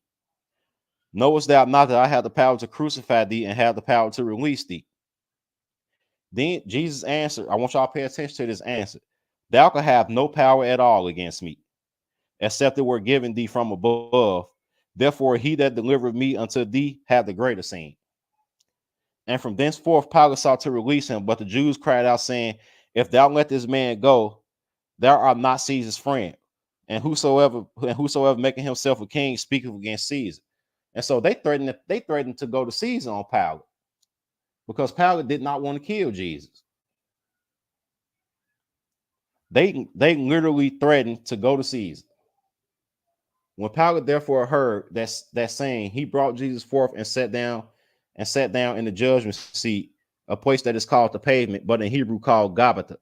Knowest thou not that I have the power to crucify thee and have the power to release thee? Then Jesus answered, I want y'all to pay attention to this answer. Thou can have no power at all against me, except it were given thee from above. Therefore, he that delivered me unto thee had the greater sin. And from thenceforth Pilate sought to release him, but the Jews cried out, saying, If thou let this man go, thou art not Caesar's friend. And whosoever making himself a king speaketh against Caesar. And so they threatened to go to Caesar on Pilate, because Pilate did not want to kill Jesus. They literally threatened to go to Caesar. When Pilate therefore heard that saying, he brought Jesus forth and sat down in the judgment seat, a place that is called the pavement, but in Hebrew called Gabbatha.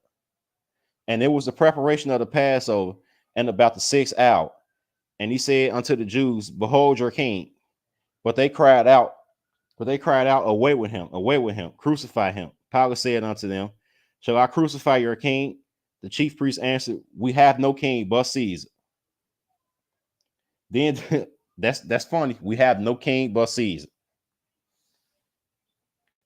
And it was the preparation of the Passover, and about the 6th hour. And he said unto the Jews, Behold your king. But they cried out, Away with him, crucify him. Pilate said unto them, Shall I crucify your king? The chief priests answered, We have no king but Caesar. Then that's funny. We have no king but Caesar.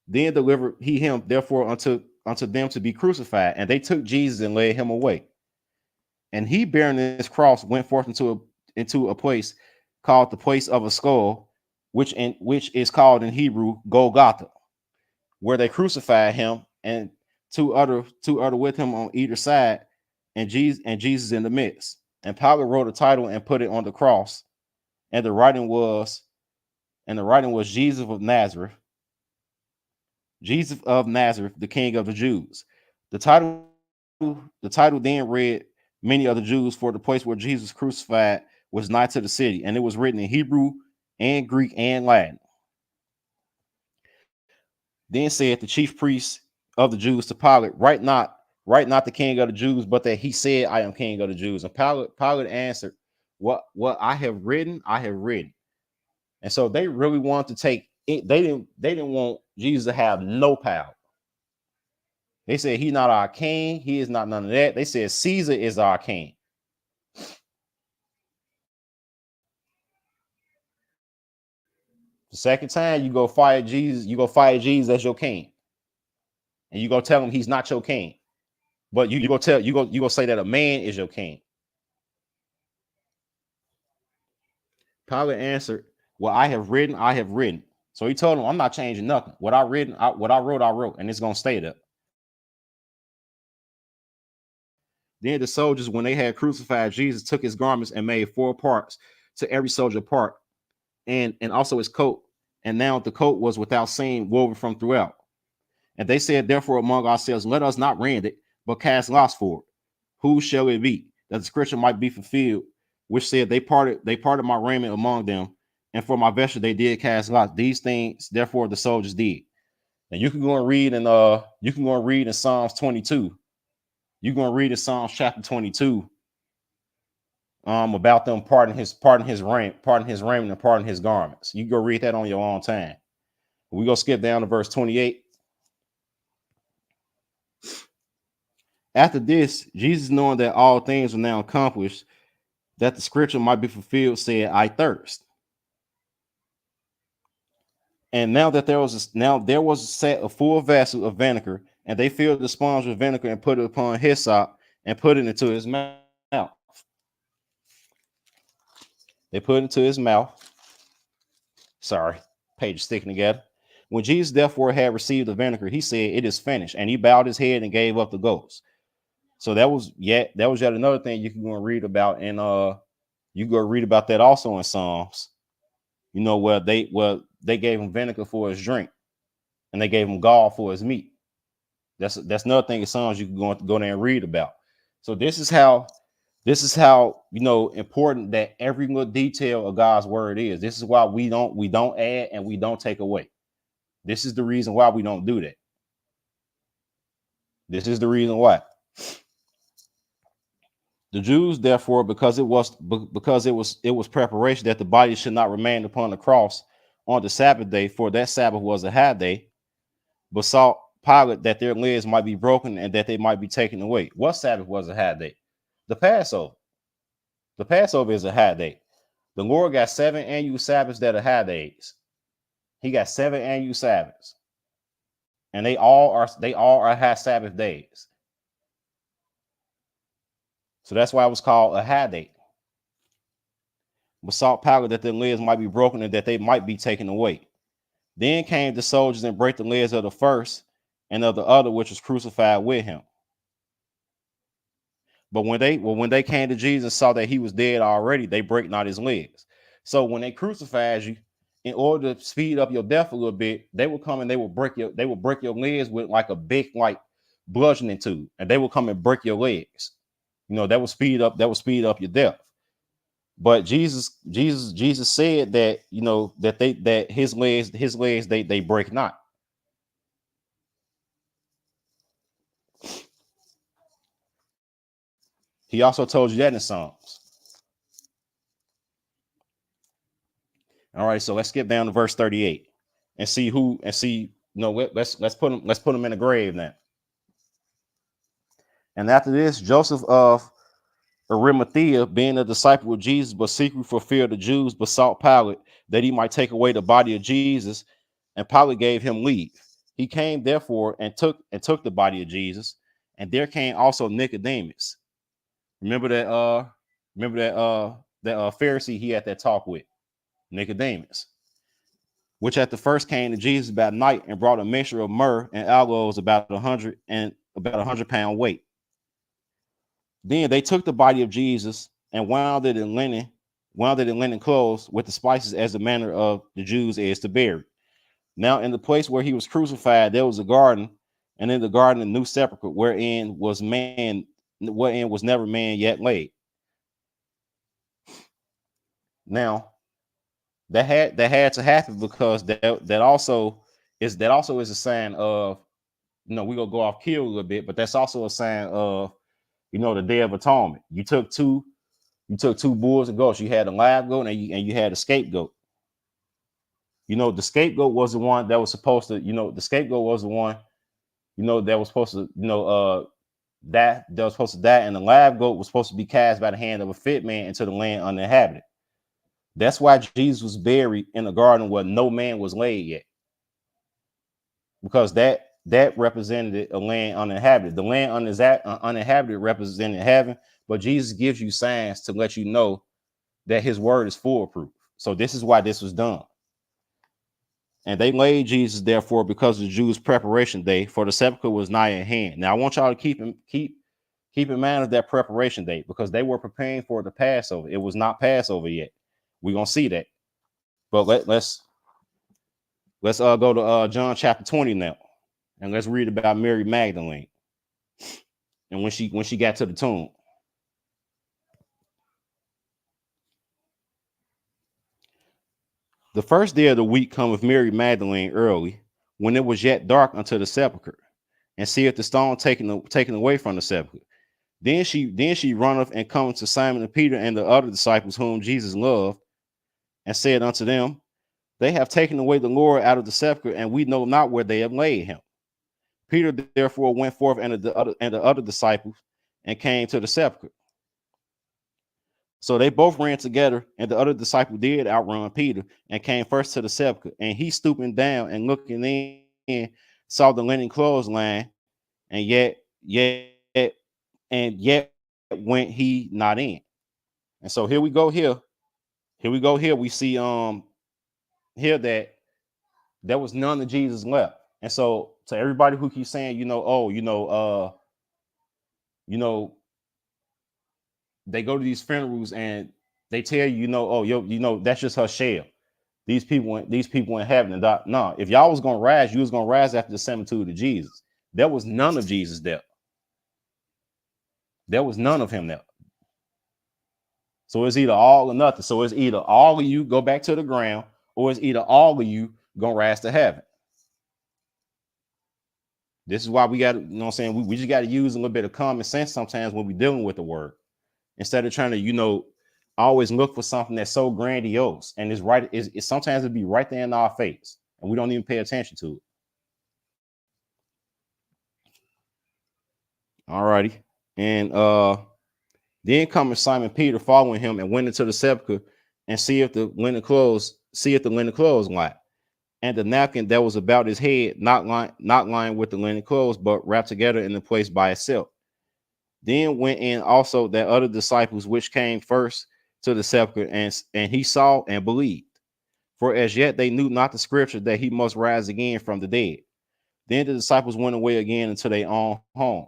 Then delivered he him therefore unto them to be crucified, and they took Jesus and led him away. And he, bearing his cross, went forth into a place called the place of a skull, which is called in Hebrew Golgotha, where they crucified him, and two other with him on either side, and Jesus in the midst. And Pilate wrote a title and put it on the cross, and the writing was Jesus of Nazareth, the King of the Jews. The title then read, Many of the Jews, for the place where Jesus crucified was nigh to the city, and it was written in Hebrew and Greek and Latin. Then said the chief priests of the Jews to Pilate, Write not the King of the Jews, but that he said, I am King of the Jews. And Pilate answered, What I have written, I have written. And so they really wanted to take it. They didn't want Jesus to have no power. They said he's not our king. He is not none of that. They said Caesar is our king. The second time you go fire Jesus as your king. And you go tell him he's not your king. But you go say that a man is your king. Pilate answered, Well, I have written, I have written. So he told him, I'm not changing nothing. What I wrote, I wrote, and it's gonna stay there. Then the soldiers, when they had crucified Jesus, took his garments and made 4 parts, to every soldier part, and also his coat. And now the coat was without seam, woven from throughout. And they said, Therefore, among ourselves, let us not rend it, but cast lots for it. Who shall it be? That the scripture might be fulfilled, which said, They parted my raiment among them, and for my vesture they did cast lots. These things, therefore, the soldiers did. And you can go and read in Psalms 22. You're going to read in Psalms chapter 22 about them parting his raiment and parting his garments. You can go read that on your own time. We're going to skip down to verse 28. After this, Jesus, knowing that all things were now accomplished, that the scripture might be fulfilled, said, I thirst. And now there was set a full vessel of vinegar, and they filled the sponge with vinegar and put it upon hyssop and put it into his mouth. They put it into his mouth. Sorry, page sticking together. When Jesus therefore had received the vinegar, he said, It is finished. And he bowed his head and gave up the ghost. So that was yet another thing you can go and read about. And you go read about that also in Psalms. You know, where they gave him vinegar for his drink, and they gave him gall for his meat. That's another thing in Psalms you can go there and read about. So this is how important that every little detail of God's word is. This is why we don't add and we don't take away. This is the reason why we don't do that. This is the reason why. The Jews, therefore, because it was preparation that the body should not remain upon the cross on the Sabbath day, for that Sabbath was a high day, besought Pilate that their legs might be broken and that they might be taken away. What Sabbath was a high day? The Passover. The Passover is a high day. The Lord got 7 annual Sabbaths that are high days. He got 7 annual Sabbaths, and they all are high Sabbath days. So that's why it was called a high day. besought Pilate that their legs might be broken and that they might be taken away. Then came the soldiers and brake the legs of the first and of the other which was crucified with him. But when they came to Jesus and saw that he was dead already, they break not his legs. So when they crucified you, in order to speed up your death a little bit, they will come and they will break your legs with like a big like bludgeoning tool, and they will come and break your legs. That will speed up your death. But Jesus said that that his legs they break not. He also told you that in Psalms. All right, so let's skip down to verse 38 and see let's put him in the grave now. And after this, Joseph of Arimathea, being a disciple of Jesus, but secretly for fear of the Jews, besought Pilate that he might take away the body of Jesus, and Pilate gave him leave. He came therefore and took the body of Jesus, and there came also Nicodemus. Remember that Pharisee he had that talk with, Nicodemus, which at the first came to Jesus about night and brought a mixture of myrrh and aloes about 100-pound weight. Then they took the body of Jesus and wound it in linen clothes with the spices, as the manner of the Jews is to bury. Now in the place where he was crucified, there was a garden, and in the garden a new sepulchre wherein was never man yet laid. Now that had to happen because that also is a sign of, we're gonna go off keel a little bit, but that's also a sign of the Day of Atonement. You took two bulls and goats. You had a live goat and you had a scapegoat. The scapegoat was the one that was supposed to, the scapegoat was the one, that was supposed to, that was supposed to die, and the live goat was supposed to be cast by the hand of a fit man into the land uninhabited. That's why Jesus was buried in a garden where no man was laid yet, because that represented a land uninhabited. The land uninhabited represented heaven, but Jesus gives you signs to let you know that his word is foolproof. So this is why this was done. And they laid Jesus, therefore, because of the Jews' preparation day, for the sepulchre was nigh at hand. Now I want y'all to keep in mind of that preparation day, because they were preparing for the Passover. It was not Passover yet. We're gonna see that. But let's go to John chapter 20 now, and let's read about Mary Magdalene and when she got to the tomb. The first day of the week cometh Mary Magdalene early, when it was yet dark, unto the sepulchre, and seeth the stone taken away from the sepulchre. Then she runneth and cometh to Simon and Peter and the other disciples whom Jesus loved, and said unto them, They have taken away the Lord out of the sepulchre, and we know not where they have laid him. Peter therefore went forth and the other disciples, and came to the sepulchre. So they both ran together, and the other disciple did outrun Peter, and came first to the sepulchre. And he, stooping down and looking in, saw the linen clothes lying, and yet went he not in. And so here we go. We see here that there was none of Jesus left. And so to everybody who keeps saying, they go to these funerals and they tell you, that's just her shell. These people in heaven. And no, if y'all was gonna rise, you was gonna rise after the similitude of Jesus. There was none of Jesus there. There was none of him there. So it's either all or nothing. So it's either all of you go back to the ground, or it's either all of you gonna rise to heaven. This is why we got to, we just got to use a little bit of common sense sometimes when we're dealing with the word, instead of trying to, always look for something that's so grandiose and is right. It's sometimes it'd be right there in our face and we don't even pay attention to it. All righty. And then cometh Simon Peter following him, and went into the sepulchre, and see if the linen clothes lie. And the napkin that was about his head, not lying with the linen clothes, but wrapped together in the place by itself. Then went in also that other disciples which came first, to the sepulchre, and he saw and believed. For as yet they knew not the scripture that he must rise again from the dead. Then the disciples went away again into their own home.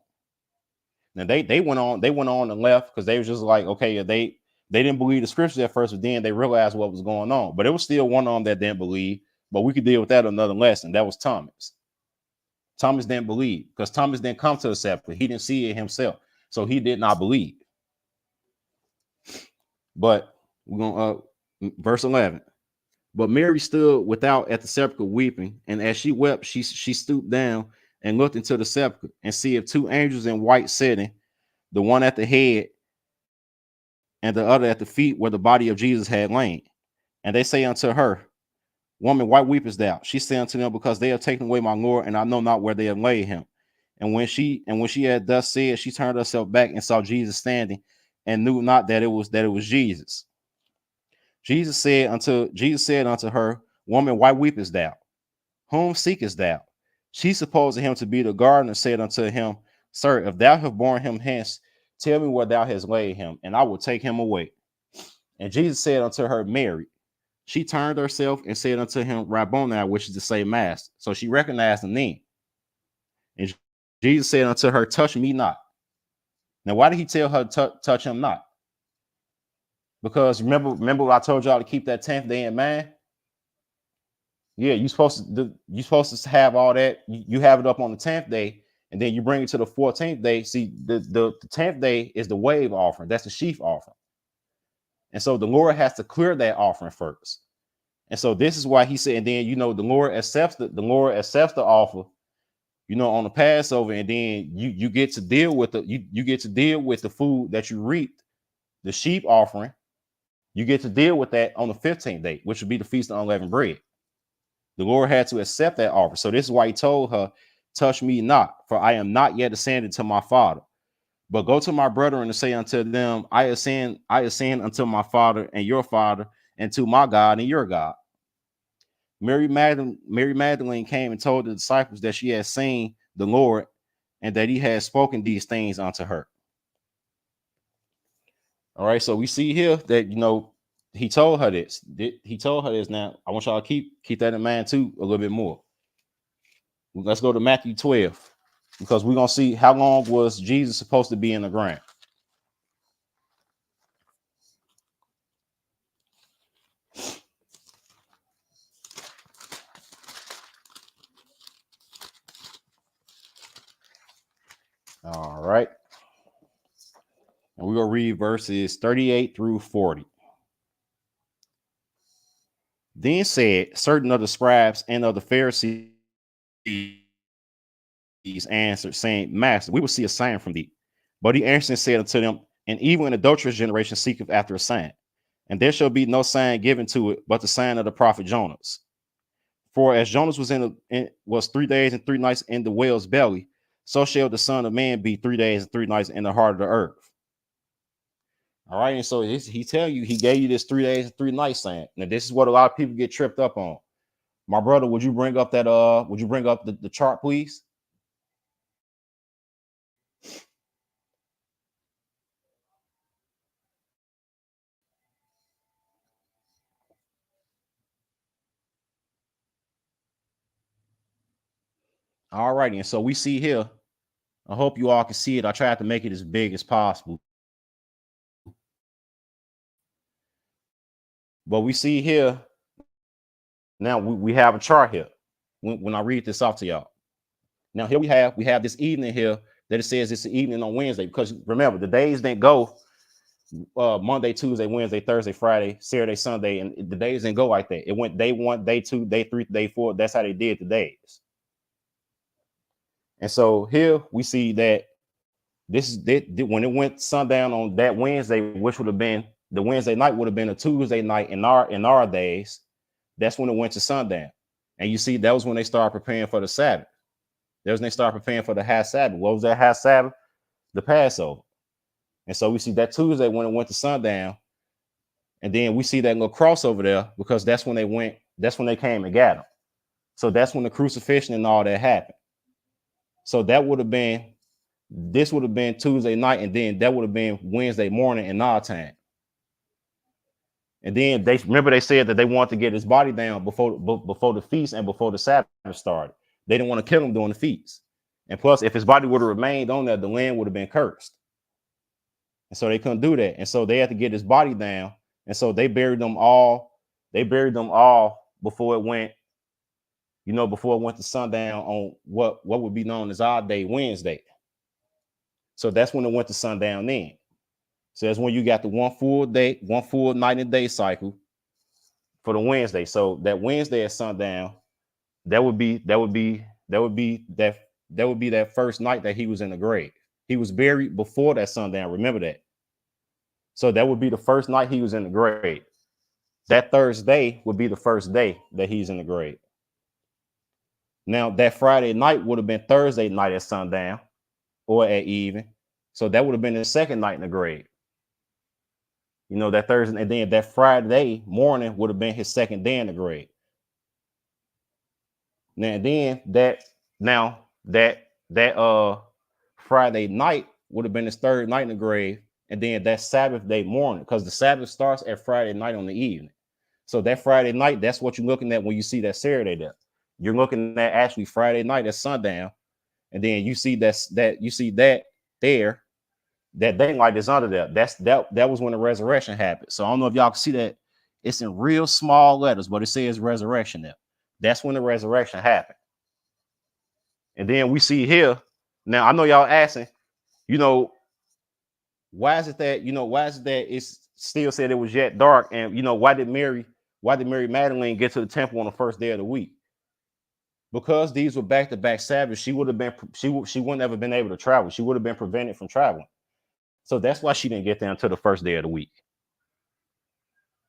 Now they went on and left because they was just like, okay, they didn't believe the scriptures at first, but then they realized what was going on. But it was still one of them that didn't believe. But we could deal with that another lesson. That was Thomas. Thomas didn't believe because Thomas didn't come to the sepulchre. He didn't see it himself, so he did not believe. But we're gonna verse 11. But Mary stood without at the sepulchre weeping, and as she wept, she stooped down and looked into the sepulchre, and see if two angels in white sitting, the one at the head and the other at the feet where the body of Jesus had lain. And they say unto her, Woman, why weepest thou? She said unto them, Because they have taken away my Lord, and I know not where they have laid him. And when she had thus said, she turned herself back and saw Jesus standing, and knew not that it was Jesus. Jesus said unto her, Woman, why weepest thou? Whom seekest thou? She supposed him to be the gardener, said unto him, Sir, if thou have borne him hence, tell me where thou hast laid him, and I will take him away. And Jesus said unto her, Mary. She turned herself and said unto him, Rabboni, which is to say, Master. So she recognized the name. And Jesus said unto her, Touch me not. Now, why did he tell her touch him not? Because remember I told y'all to keep that 10th day in mind? Yeah, you're supposed to have all that. You have it up on the 10th day, and then you bring it to the 14th day. See, the 10th day is the wave offering. That's the sheaf offering. And so the Lord has to clear that offering first. And so this is why he said, and then the Lord accepts the offer, on the Passover, and then you get to deal with you get to deal with the food that you reaped, the sheep offering. You get to deal with that on the 15th day, which would be the Feast of Unleavened Bread. The Lord had to accept that offer. So this is why he told her, Touch me not, for I am not yet ascended to my Father. But go to my brethren and say unto them, I ascend unto my Father and your Father, and to my God and your God. Mary Magdalene came and told the disciples that she had seen the Lord, and that he had spoken these things unto her. All right, so we see here that he told her this. He told her this. Now I want y'all to keep that in mind too a little bit more. Let's go to Matthew 12, because we're gonna see how long was Jesus supposed to be in the ground. All right, and we're gonna read verses 38 through 40. Then said certain of the scribes and of the Pharisees answered, saying, Master, we will see a sign from thee. But he answered and said unto them, An evil and adulterous generation seeketh after a sign, and there shall be no sign given to it but the sign of the prophet Jonas. For as Jonas was 3 days and 3 nights in the whale's belly, so shall the Son of Man be 3 days and 3 nights in the heart of the earth. All right, and so he gave you this 3 days and 3 nights sign. Now this is what a lot of people get tripped up on. My brother, would you bring up the chart, please? All righty, and so we see here, I hope you all can see it. I tried to make it as big as possible. But we see here, now we have a chart here. When I read this off to y'all. Now here we have this evening here that it says it's the evening on Wednesday, because remember, the days didn't go Monday, Tuesday, Wednesday, Thursday, Friday, Saturday, Sunday, and the days didn't go like that. It went day 1, day 2, day 3, day 4. That's how they did the days. And so here we see that when it went sundown on that Wednesday, which would have been the Wednesday night, would have been a Tuesday night in our days. That's when it went to sundown. And you see, that was when they started preparing for the Sabbath. That was when they started preparing for the high Sabbath. What was that high Sabbath? The Passover. And so we see that Tuesday when it went to sundown. And then we see that little cross over there, because that's when they came and got him. So that's when the crucifixion and all that happened. So this would have been Tuesday night, and then that would have been Wednesday morning in our time. And then they remember they said that they wanted to get his body down before the feast and before the Sabbath started. They didn't want to kill him during the feast. And plus, if his body would have remained on there, the land would have been cursed. And so they couldn't do that. And so they had to get his body down. And so they buried them all. They buried them all before it went, before it went to sundown on what would be known as Odd Day Wednesday. So that's when it went to sundown then. So that's when you got the one full night and day cycle for the Wednesday. So that Wednesday at sundown, that would be that first night that he was in the grave. He was buried before that sundown. Remember that. So that would be the first night he was in the grave. That Thursday would be the first day that he's in the grave. Now that Friday night would have been Thursday night at sundown or at even. So that would have been the second night in the grave. That Thursday, and then that Friday morning would have been his second day in the grave. That Friday night would have been his third night in the grave, and then that Sabbath day morning, because the Sabbath starts at Friday night on the evening. So that Friday night, that's what you're looking at when you see that Saturday there. You're looking at actually Friday night at sundown, and then you see that there. That daylight is under there. That was when the resurrection happened. So I don't know if y'all can see that. It's in real small letters, but it says resurrection there. That's when the resurrection happened. And then we see here. Now I know y'all asking, why is it that it's still said it was yet dark, and why did Mary Magdalene get to the temple on the first day of the week? Because these were back-to-back Sabbaths, she wouldn't have been able to travel. She would have been prevented from traveling. So that's why she didn't get there until the first day of the week.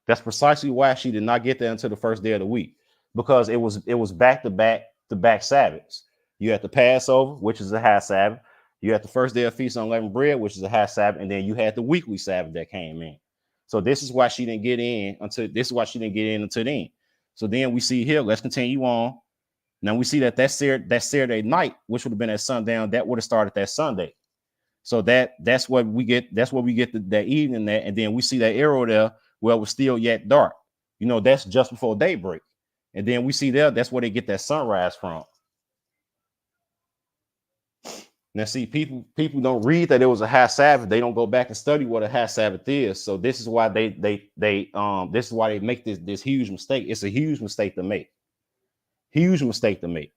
That's precisely why she did not get there until the first day of the week, because it was back-to-back Sabbaths. You had the Passover, which is a high Sabbath. You had the first day of Feast on Unleavened Bread, which is a high Sabbath, and then you had the weekly Sabbath that came in. So this is why she didn't get in until then. So then we see here. Let's continue on. Now we see that Saturday night, which would have been at sundown, that would have started that Sunday. So that's what we get. That's what we get that evening there, and then we see that arrow there where it was still yet dark. That's just before daybreak, and then we see there that's where they get that sunrise from. Now, see, people don't read that it was a high Sabbath. They don't go back and study what a high Sabbath is. So this is why they make this huge mistake. It's a huge mistake to make. Huge mistake to make.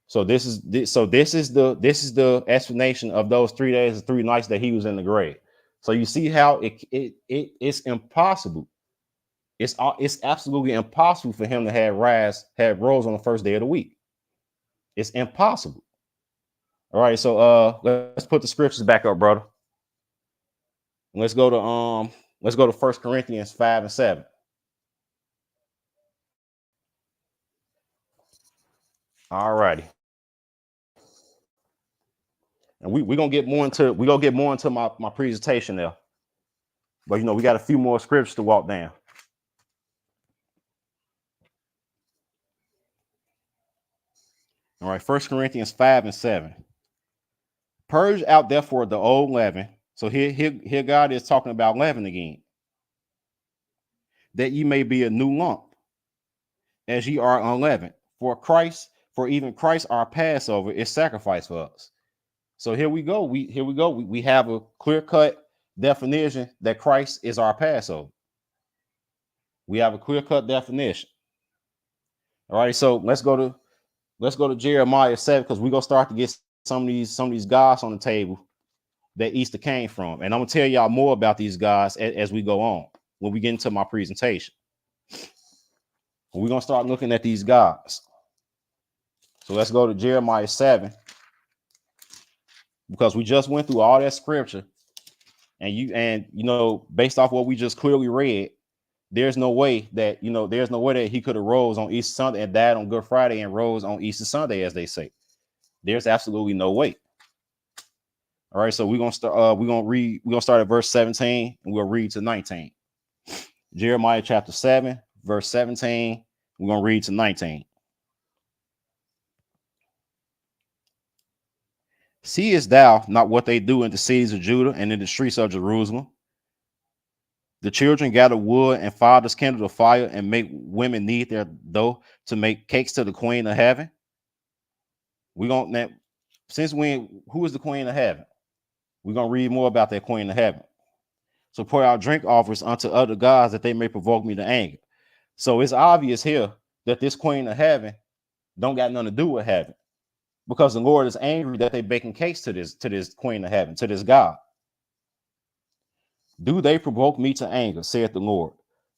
So this is the explanation of those 3 days and 3 nights that he was in the grave. So you see how it's impossible. It's absolutely impossible for him to have rose on the first day of the week. It's impossible. All right, so let's put the scriptures back up, brother. Let's go to 1 Corinthians 5 and 7. All righty. And we're gonna get more into my presentation there. But we got a few more scriptures to walk down. All right, 1 Corinthians 5 and 7. Purge out therefore the old leaven. So here God is talking about leaven again. That ye may be a new lump, as ye are unleavened. For even Christ our Passover is sacrificed for us. So here we go. We have a clear-cut definition that Christ is our Passover. We have a clear-cut definition. All right, so let's go to Jeremiah 7, because we're gonna start to get some of these gods on the table that Easter came from. And I'm gonna tell y'all more about these gods as we go on when we get into my presentation. We're gonna start looking at these gods. So let's go to Jeremiah 7, because we just went through all that scripture, and based off what we just clearly read, there's no way that he could have rose on Easter Sunday and died on Good Friday and rose on Easter Sunday, as they say. There's absolutely no way. All right, so we're gonna start at verse 17 and we'll read to 19. Jeremiah chapter 7, verse 17. We're gonna read to 19. Seest thou not what they do in the cities of Judah and in the streets of Jerusalem? The children gather wood and fathers kindle the fire and make women knead their dough to make cakes to the queen of heaven. We're going to, since when, who is the queen of heaven? We're going to read more about that queen of heaven. So pour out drink offers unto other gods that they may provoke me to anger. So it's obvious here that this queen of heaven don't got nothing to do with heaven, because the Lord is angry that they baking cakes to this queen of heaven, to this God. Do they provoke me to anger, saith the Lord?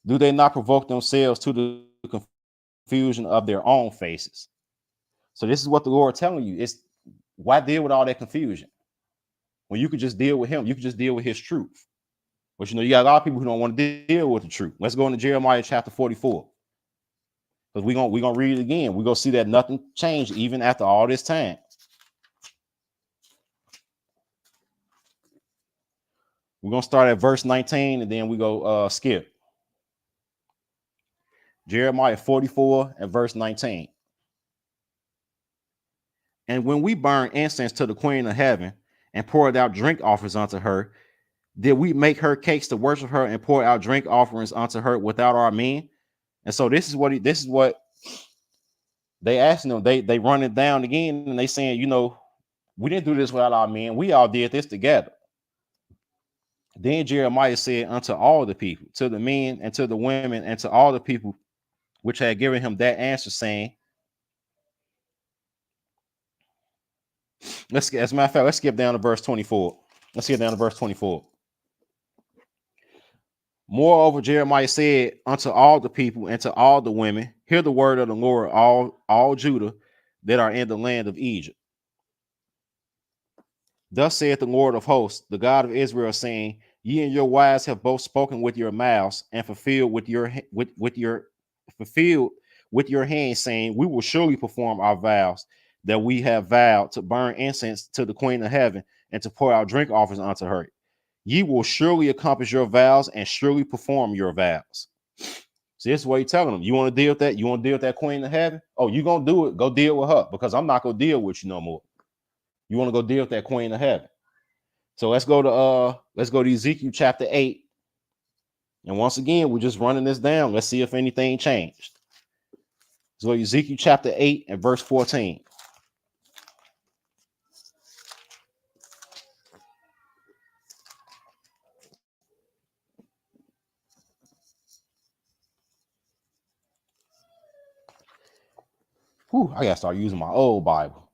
Do they not provoke themselves to the confusion of their own faces? So this is what the Lord telling you. It's why deal with all that confusion when you could just deal with him? You could just deal with his truth. But you know, you got a lot of people who don't want to deal with the truth. Let's go into Jeremiah chapter 44. Because we're gonna read it again. We're gonna see that nothing changed even after all this time. We're gonna start at verse 19 and then we go skip. Jeremiah 44 and verse 19. And when we burn incense to the queen of heaven and poured out drink offerings unto her, did we make her cakes to worship her and pour out drink offerings unto her without our men? And so this is what they asking them. They run it down again and they saying, you know, we didn't do this without our men. We all did this together. Then Jeremiah said unto all the people, to the men and to the women and to all the people which had given him that answer, saying, as a matter of fact, let's skip down to verse 24. Let's get down to verse 24. Moreover, Jeremiah said unto all the people and to all the women, hear the word of the Lord, all Judah that are in the land of Egypt. Thus saith the Lord of hosts, the God of Israel, saying, ye and your wives have both spoken with your mouths and fulfilled with your hands, saying, we will surely perform our vows that we have vowed, to burn incense to the queen of heaven and to pour out drink offerings unto her. Ye will surely accomplish your vows and surely perform your vows. So this is what he's telling them. You want to deal with that? You want to deal with that queen of heaven? Oh, you gonna do it? Go deal with her, because I'm not gonna deal with you no more. You want to go deal with that queen of heaven? So let's go to Ezekiel chapter 8. And once again, we're just running this down. Let's see if anything changed. So Ezekiel chapter 8 and verse 14. Whew, I gotta start using my old Bible.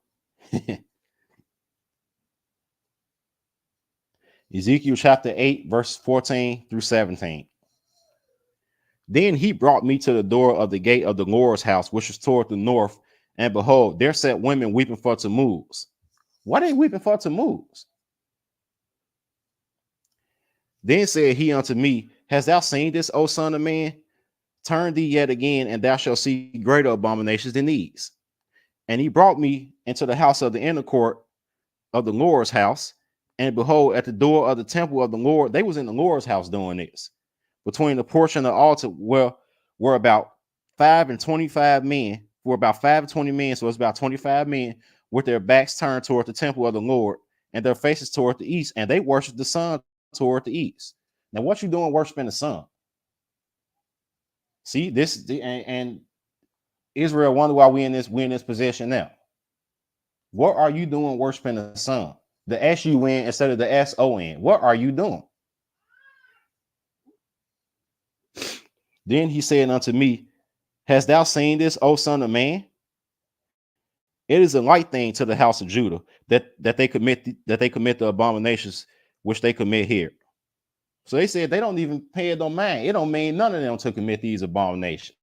Ezekiel chapter 8, verse 14 through 17. Then he brought me to the door of the gate of the Lord's house, which was toward the north, and behold, there sat women weeping for Tammuz. Why they weeping for Tammuz? Then said he unto me, hast thou seen this, O son of man? Turn thee yet again, and thou shalt see greater abominations than these. And he brought me into the house of the inner court of the Lord's house, and behold, at the door of the temple of the Lord, they was in the Lord's house doing this. Between the porch and the altar were about 5 and 25 men, were about 5 and 20 men, so it's about 25 men with their backs turned toward the temple of the Lord and their faces toward the east, and they worshiped the sun toward the east. Now, what you doing worshiping the sun? See this, and Israel wonder why we in this position now. What are you doing worshiping the sun? The S-U-N instead of the S-O-N. What are you doing? Then he said unto me, hast thou seen this, O son of man? It is a light thing to the house of Judah that they commit the abominations which they commit here. So they said they don't even pay it no mind. It don't mean none of them to commit these abominations.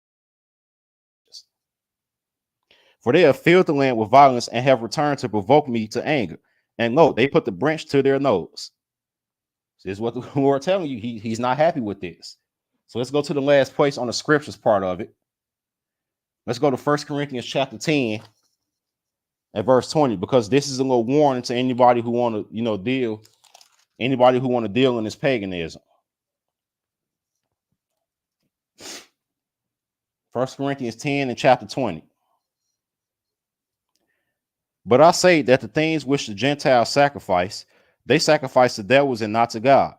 For they have filled the land with violence and have returned to provoke me to anger. And lo, they put the branch to their nose. So this is what the Lord telling you. He's not happy with this. So let's go to the last place on the scriptures part of it. Let's go to 1 Corinthians chapter 10 and verse 20, because this is a little warning to anybody who want to, deal in this paganism. 1 Corinthians 10 and chapter 20. But I say that the things which the Gentiles sacrifice, they sacrifice to devils and not to God.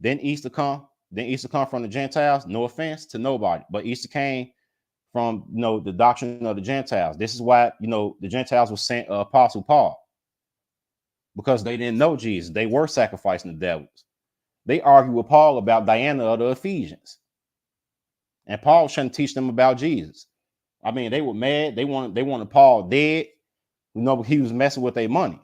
Then Easter come, Didn't Easter come from the Gentiles? No offense to nobody, but Easter came from, the doctrine of the Gentiles. This is why, the Gentiles were sent Apostle Paul, because they didn't know Jesus. They were sacrificing the devils. They argued with Paul about Diana of the Ephesians, and Paul was trying to teach them about Jesus. I mean, they were mad. They wanted Paul dead. He was messing with their money.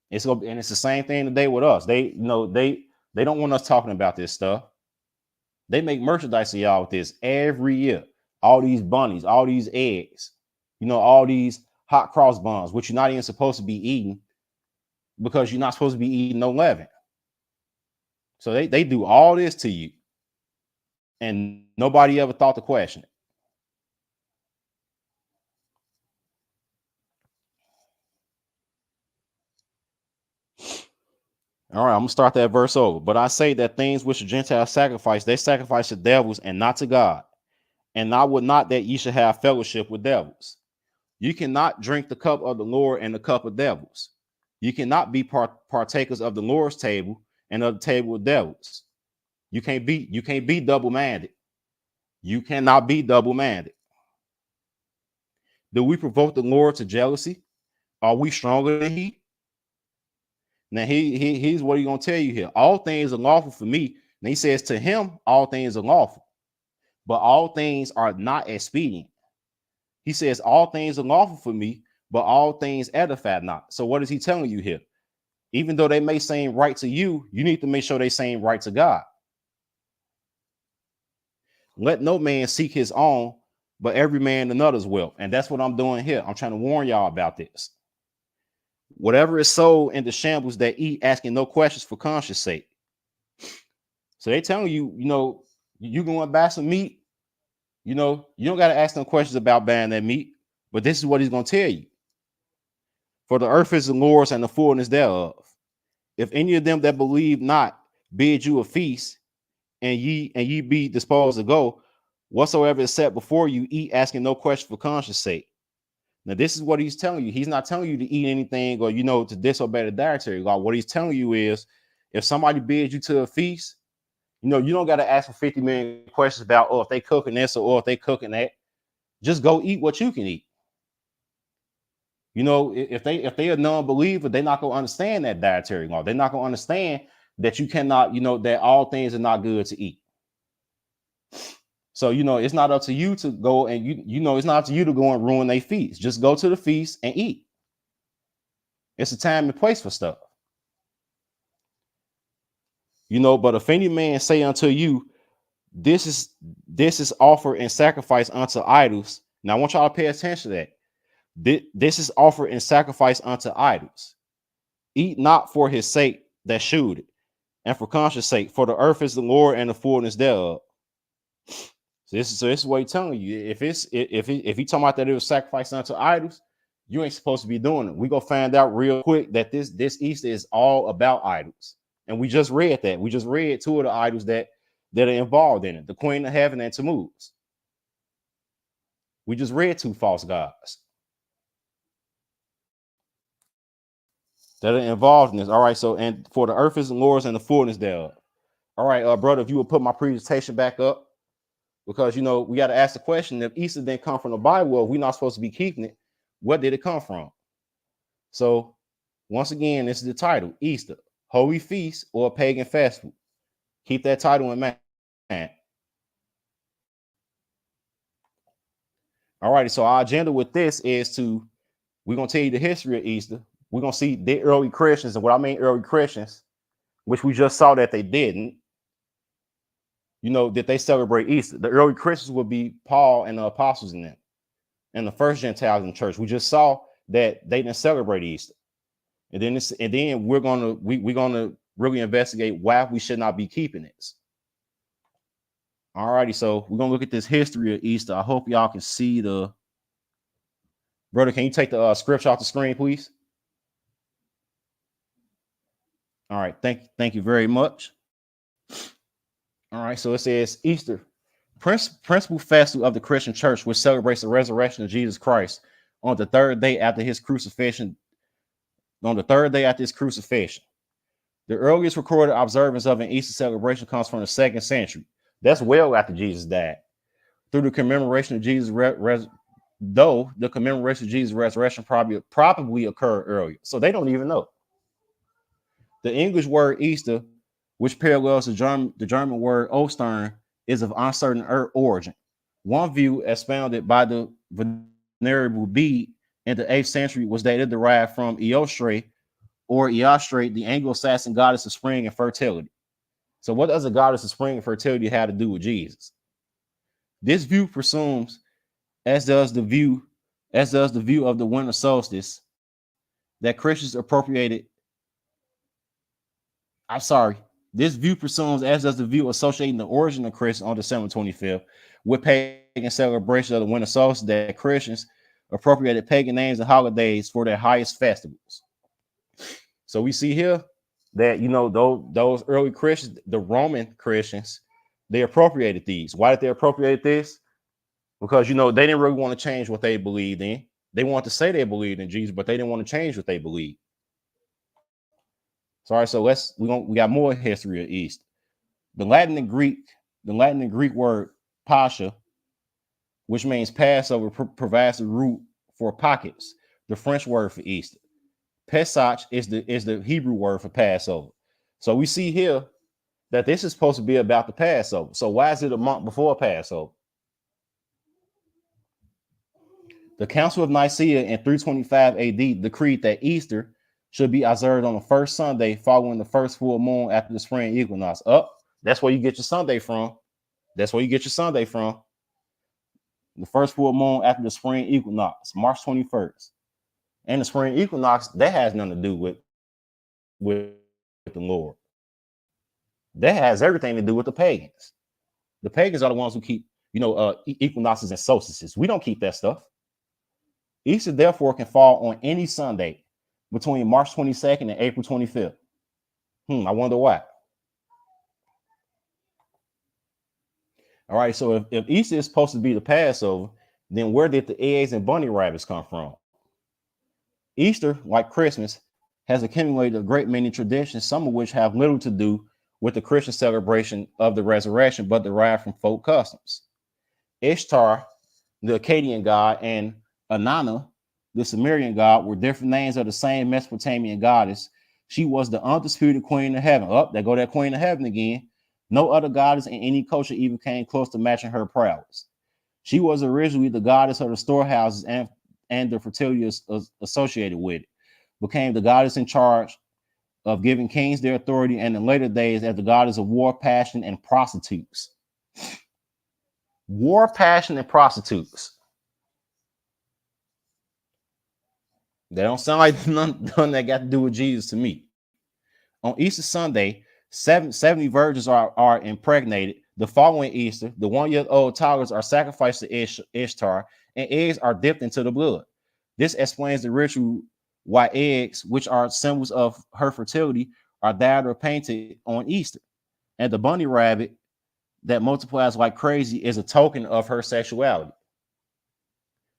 It's the same thing today with us. They don't want us talking about this stuff. They make merchandise of y'all with this every year. All these bunnies, all these eggs, all these hot cross buns, which you're not even supposed to be eating, because you're not supposed to be eating no leaven. So they do all this to you, and nobody ever thought to question it. All right, I'm gonna start that verse over. But I say that things which the Gentiles sacrifice, they sacrifice to devils and not to God. And I would not that ye should have fellowship with devils. You cannot drink the cup of the Lord and the cup of devils. You cannot be partakers of the Lord's table and of the table of devils. You can't be double-minded. You cannot be double-minded. Do we provoke the Lord to jealousy? Are we stronger than he? Now, here's what he's going to tell you here. All things are lawful for me. And he says to him, all things are lawful, but all things are not expedient. He says all things are lawful for me, but all things edify not. So what is he telling you here? Even though they may seem right to you, you need to make sure they seem right to God. Let no man seek his own, but every man another's will. And that's what I'm doing here. I'm trying to warn y'all about this. Whatever is sold in the shambles that eat, asking no questions for conscience sake. So they telling you, you going to buy some meat, you don't got to ask them questions about buying that meat, but this is what he's going to tell you. For the earth is the Lord's and the fullness thereof. If any of them that believe not bid you a feast, and ye be disposed to go, whatsoever is set before you, eat, asking no question for conscience sake. Now, this is what he's telling you. He's not telling you to eat anything or, to disobey the dietary law. What he's telling you is, if somebody bids you to a feast, you don't got to ask for 50 million questions about, if they cooking this or if they cooking that. Just go eat what you can eat. If they are non-believer, they're not going to understand that dietary law. They're not going to understand that you cannot, that all things are not good to eat. So, it's not up to you to go and, it's not up to you to go and ruin their feast. Just go to the feast and eat. It's a time and place for stuff. But if any man say unto you, this is offered and sacrifice unto idols. Now, I want y'all to pay attention to that. This is offered and sacrifice unto idols. Eat not for his sake that shewed it, and for conscience sake, for the earth is the Lord and the fullness thereof. So this is what he's telling you. If he talking about that it was sacrificed unto idols, you ain't supposed to be doing it. We gonna find out real quick that this Easter is all about idols, and we just read that. We just read two of the idols that are involved in it: the Queen of Heaven and Tammuz. We just read two false gods that are involved in this. All right. So, and for the earth is the Lord's and the fullness thereof. All right, brother, if you would put my presentation back up, because we got to ask the question: if Easter didn't come from the Bible, if we're not supposed to be keeping it, what did it come from? So, once again, this is the title: Easter, Holy Feast or a Pagan Festival. Keep that title in mind. All righty. So our agenda with this is we're gonna tell you the history of Easter. We're gonna see the early Christians, and what I mean early Christians, which we just saw that they didn't. That they celebrate Easter. The early Christians would be Paul and the apostles in them, and the first Gentiles in the church. We just saw that they didn't celebrate Easter, and then we're gonna really investigate why we should not be keeping this. All righty, so we're gonna look at this history of Easter. I hope y'all can see the brother. Can you take the scripture off the screen, please? All right, thank you very much. All right, so it says Easter, principal festival of the Christian church, which celebrates the resurrection of Jesus Christ on the third day after his crucifixion. The The earliest recorded observance of an Easter celebration comes from the 2nd century. That's well after Jesus died. Through the commemoration of Jesus, though the commemoration of Jesus' resurrection probably occurred earlier. So they don't even know. The English word Easter, which parallels the German word Ostern, is of uncertain origin. One view, expounded by the Venerable Bede in the 8th century, was that it derived from Eostre or Eostrate, the Anglo-Saxon goddess of spring and fertility. So what does a goddess of spring and fertility have to do with Jesus? This view presumes, as does the view of the winter solstice, that Christians appropriated. This view presumes, as does the view associating the origin of Christmas on December 25th with pagan celebration of the winter solstice, that Christians appropriated pagan names and holidays for their highest festivals. So we see here that, those early Christians, the Roman Christians, they appropriated these. Why did they appropriate this? Because, they didn't really want to change what they believed in. They wanted to say they believed in Jesus, but they didn't want to change what they believed. Sorry, so we got more history of Easter. The Latin and Greek word Pascha, which means Passover, provides the root for pockets, the French word for Easter. Pesach is the Hebrew word for Passover. So we see here that this is supposed to be about the Passover. So why is it a month before Passover? The Council of Nicaea in 325 AD decreed that Easter should be observed on the first Sunday following the first full moon after the spring equinox. That's where you get your Sunday from. The first full moon after the spring equinox, March 21st. And the spring equinox, that has nothing to do with the Lord. That has everything to do with the pagans. The pagans are the ones who keep, equinoxes and solstices. We don't keep that stuff. Easter, therefore, can fall on any Sunday between March 22nd and April 25th. I wonder why. All right, so if Easter is supposed to be the Passover, then where did the eggs and bunny rabbits come from? Easter, like Christmas, has accumulated a great many traditions, some of which have little to do with the Christian celebration of the resurrection, but derive from folk customs. Ishtar, the Akkadian god, and Inanna, the Sumerian god, were different names of the same Mesopotamian goddess. She was the undisputed queen of heaven. There go that queen of heaven again. No other goddess in any culture even came close to matching her prowess. She was originally the goddess of the storehouses and the fertility associated with it, became the goddess in charge of giving kings their authority, and in later days as the goddess of war, passion, and prostitutes. War, passion, and prostitutes. They don't sound like none that got to do with Jesus to me. On Easter Sunday, 70 virgins are impregnated. The following Easter, the 1-year-old toddlers are sacrificed to Ishtar, and eggs are dipped into the blood. This explains the ritual why eggs, which are symbols of her fertility, are dyed or painted on Easter. And the bunny rabbit that multiplies like crazy is a token of her sexuality.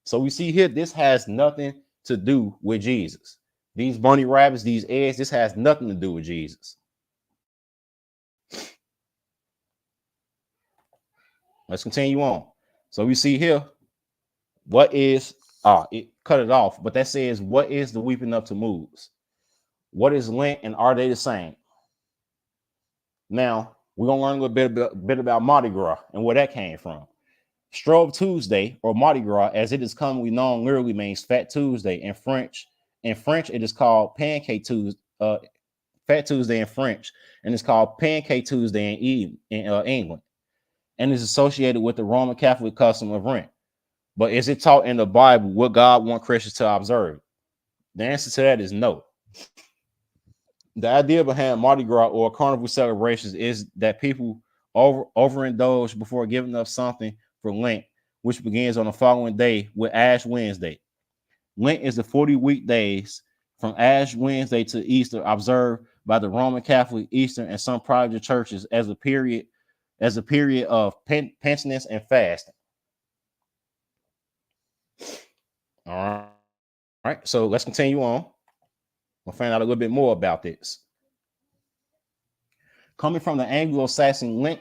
So we see here, this has nothing to do with Jesus. These bunny rabbits, these eggs, this has nothing to do with Jesus. Let's continue on. So we see here, it cut it off, but that says, what is the weeping of Tammuz? What is Lent, and are they the same? Now, we're going to learn a little bit about Mardi Gras and where that came from. Shrove Tuesday, or Mardi Gras, as it is commonly known, literally means Fat Tuesday in French. In French, it is called Pancake Tuesday, Fat Tuesday in French, and it's called Pancake Tuesday in England, and is associated with the Roman Catholic custom of Lent. But is it taught in the Bible what God wants Christians to observe? The answer to that is no. The idea behind Mardi Gras or carnival celebrations is that people overindulge before giving up something for Lent, which begins on the following day with Ash Wednesday. Lent is the 40 weekdays from Ash Wednesday to Easter, observed by the Roman Catholic, Eastern, and some Protestant churches as a period of penitence and fasting. All right, so let's continue on. We'll find out a little bit more about this. Coming from the Anglo-Saxon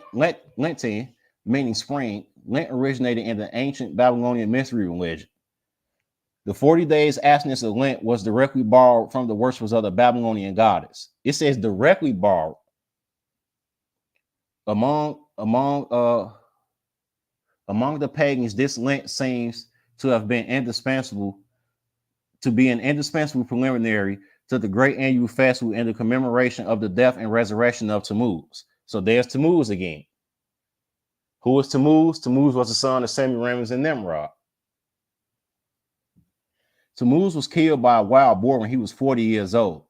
Lenten, meaning spring, Lent originated in the ancient Babylonian mystery religion. The 40 days abstinence of Lent was directly borrowed from the worshippers of the Babylonian goddess. It says directly borrowed among the pagans. This Lent seems to have been an indispensable preliminary to the great annual festival and the commemoration of the death and resurrection of Tammuz. So there's Tammuz again. Who was Tammuz? Tammuz was the son of Semiramis and Nimrod. Tammuz was killed by a wild boar when he was 40 years old.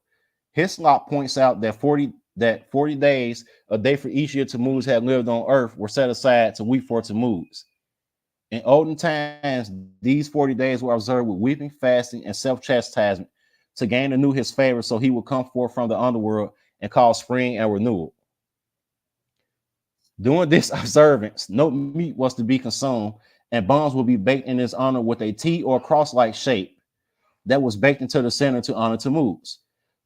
Hislop points out that 40 days, a day for each year Tammuz had lived on earth, were set aside to weep for Tammuz. In olden times, these 40 days were observed with weeping, fasting, and self-chastisement to gain anew his favor, so he would come forth from the underworld and cause spring and renewal. During this observance, no meat was to be consumed, and bones would be baked in his honor with a T or cross-like shape that was baked into the center to honor Tammuz.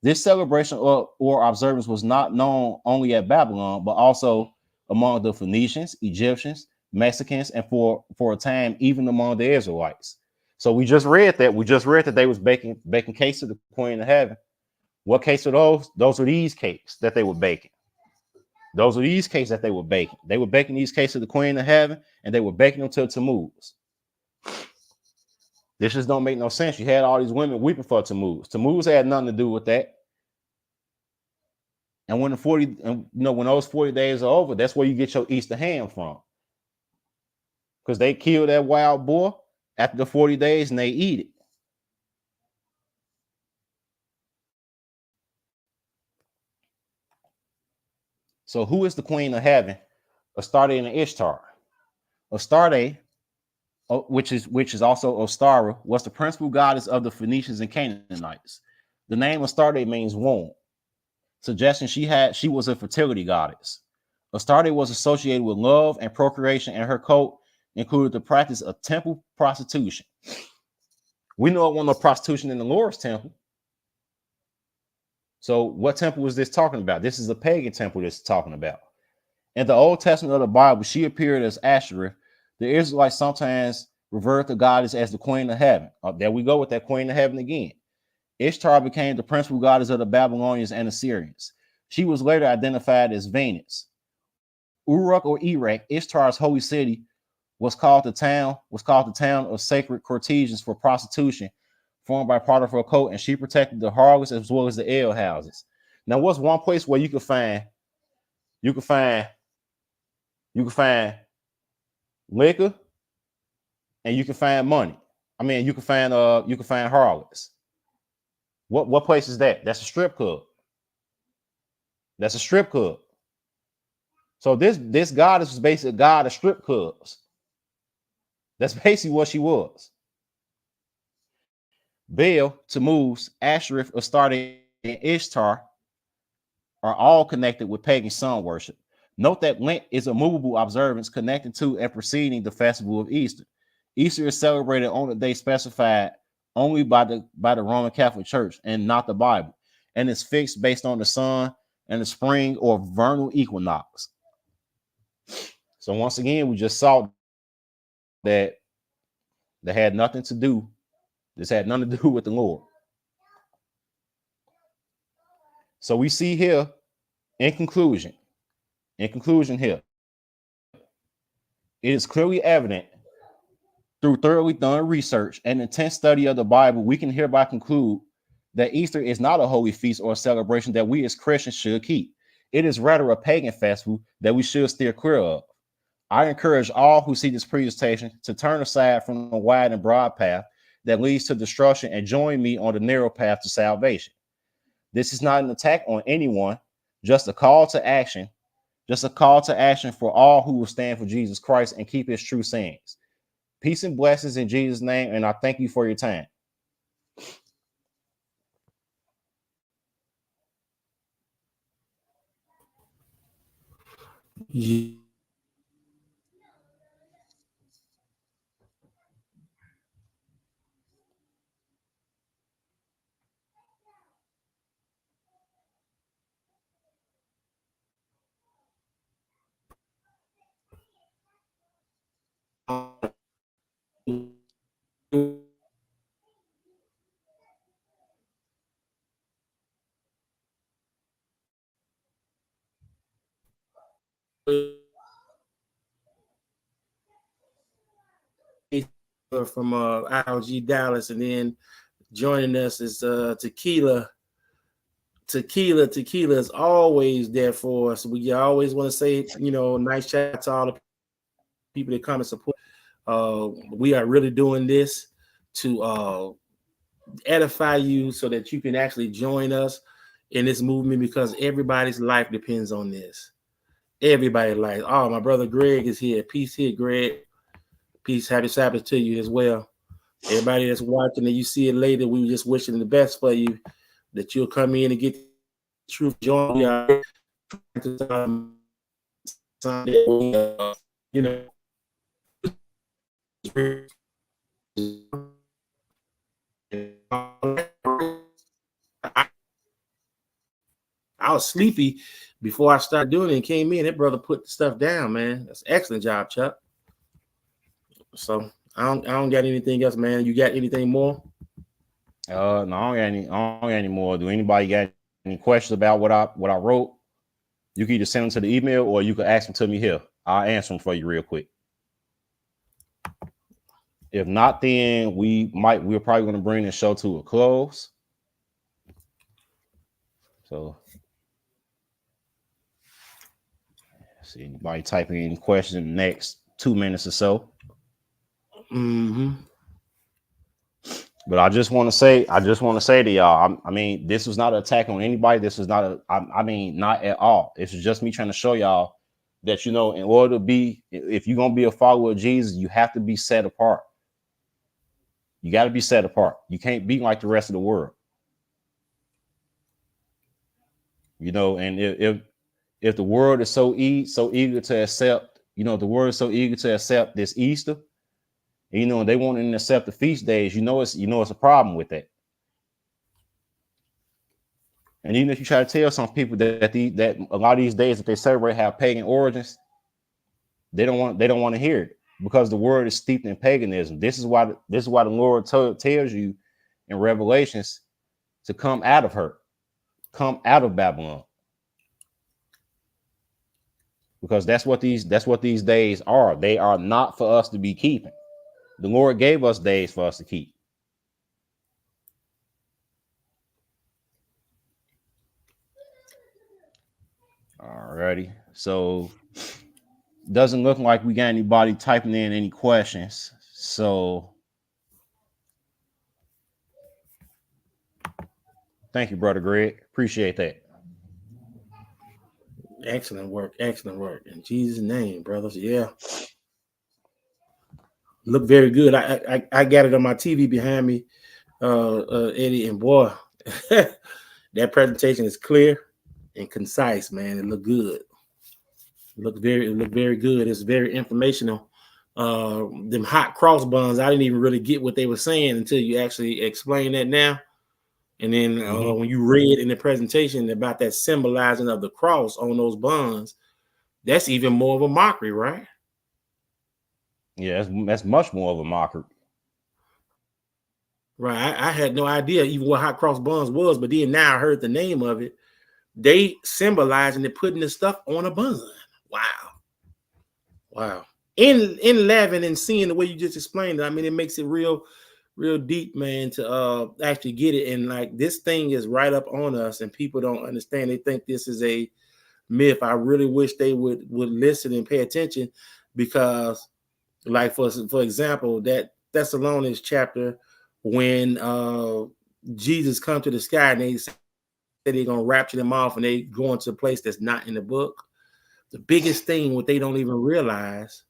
This celebration or observance was not known only at Babylon, but also among the Phoenicians, Egyptians, Mexicans, and for a time, even among the Israelites. So we just read that. We just read that they was baking cakes to the Queen of Heaven. What cakes are those? Those are these cakes that they were baking. Those are these cakes that they were baking. They were baking these cakes to the Queen of Heaven, and they were baking them to Tammuz. This just don't make no sense. You had all these women weeping for Tammuz. Tammuz had nothing to do with that. And when when those 40 days are over, that's where you get your Easter ham from. Because they killed that wild boar after the 40 days and they eat it. So who is the Queen of Heaven? Astarte and Ishtar. Astarte, which is also Ostara, was the principal goddess of the Phoenicians and Canaanites. The name Astarte means womb, suggesting she was a fertility goddess. Astarte was associated with love and procreation, and her cult included the practice of temple prostitution. We know it wasn't no prostitution in the Lord's temple. So what temple is this talking about? This is a pagan temple that's talking about. In the Old Testament of the Bible, she appeared as Asherah. The Israelites sometimes referred to goddess as the Queen of Heaven. There we go with that Queen of Heaven again. Ishtar became the principal goddess of the Babylonians and Assyrians. She was later identified as Venus. Uruk or Erech, Ishtar's holy city, was called the town of sacred courtesans for prostitution, formed by part of her cult, and she protected the harlots as well as the ale houses. Now, what's one place where you can find liquor and you can find money? I mean, you can find harlots. What place is that? That's a strip club. That's a strip club. So this goddess was basically a god of strip clubs. That's basically what she was. Baal, Tammuz, Asherah, Astarte, and Ishtar are all connected with pagan sun worship. Note that Lent is a movable observance connected to and preceding the festival of Easter. Easter is celebrated on a day specified only by the Roman Catholic Church and not the Bible, and is fixed based on the sun and the spring or vernal equinox. So once again, we just saw that had nothing to do. This had nothing to do with the Lord. So we see here, in conclusion here, it is clearly evident through thoroughly done research and intense study of the Bible, we can hereby conclude that Easter is not a holy feast or a celebration that we as Christians should keep. It is rather a pagan festival that we should steer clear of. I encourage all who see this presentation to turn aside from the wide and broad path that leads to destruction and join me on the narrow path to salvation. This is not an attack on anyone, just a call to action. Just a call to action for all who will stand for Jesus Christ and keep his true sayings. Peace and blessings in Jesus' name, and I thank you for your time. from ILG Dallas, and then joining us is Tequila. Tequila is always there for us. We always want to say, nice shout out to all the people that come and support. We are really doing this to edify you so that you can actually join us in this movement, because everybody's life depends on this. Everybody's life. Oh, my brother Greg is here. Peace here, Greg. Peace, happy Sabbath to you as well. Everybody that's watching and you see it later, we were just wishing the best for you, that you'll come in and get the truth. Join me. I was sleepy before I started doing it and came in. That brother put the stuff down, man. That's an excellent job, Chuck. So I don't got anything else, man. You got anything more? No, I don't got any more. Do anybody got any questions about what I wrote? You can either send them to the email or you can ask them to me here. I'll answer them for you real quick. If not, then we're probably going to bring the show to a close. So, see anybody typing in questions in the next 2 minutes or so. But I just want to say to y'all, I mean, this was not an attack on anybody. This is not not at all. This is just me trying to show y'all that, in order to be, if you're going to be a follower of Jesus, you have to be set apart. You got to be set apart. You can't be like the rest of the world. And if the world is so eager to accept, the world is so eager to accept this Easter, and they won't even accept the feast days, it's a problem with that. And even if you try to tell some people that a lot of these days that they celebrate have pagan origins, they don't want to hear it, because the word is steeped in paganism. This is why the Lord tells you in Revelations to come out of her, come out of Babylon, because that's what these days are. They are not for us to be keeping. The Lord gave us days for us to keep. Alrighty. So doesn't look like we got anybody typing in any questions. So thank you, Brother Greg. Appreciate that. Excellent work. In Jesus' name, brothers. Yeah. Look very good. I got it on my TV behind me, Eddie, and boy, that presentation is clear and concise, man. It looked good. It looked very good. It's very informational. Them hot cross buns, I didn't even really get what they were saying until you actually explained that now. And then when you read in the presentation about that symbolizing of the cross on those buns, that's even more of a mockery, right? Yeah, that's much more of a mockery. Right. I had no idea even what hot cross buns was, but then now I heard the name of it. They symbolizing they're putting this stuff on a bun. Wow. In laughing and seeing the way you just explained it, I mean, it makes it real deep, man, to actually get it. And like, this thing is right up on us, and people don't understand. They think this is a myth. I really wish they would listen and pay attention, because like for example, that Thessalonians chapter, when Jesus come to the sky and they say they're gonna rapture them off and they go into a place that's not in the book. The biggest thing what they don't even realize,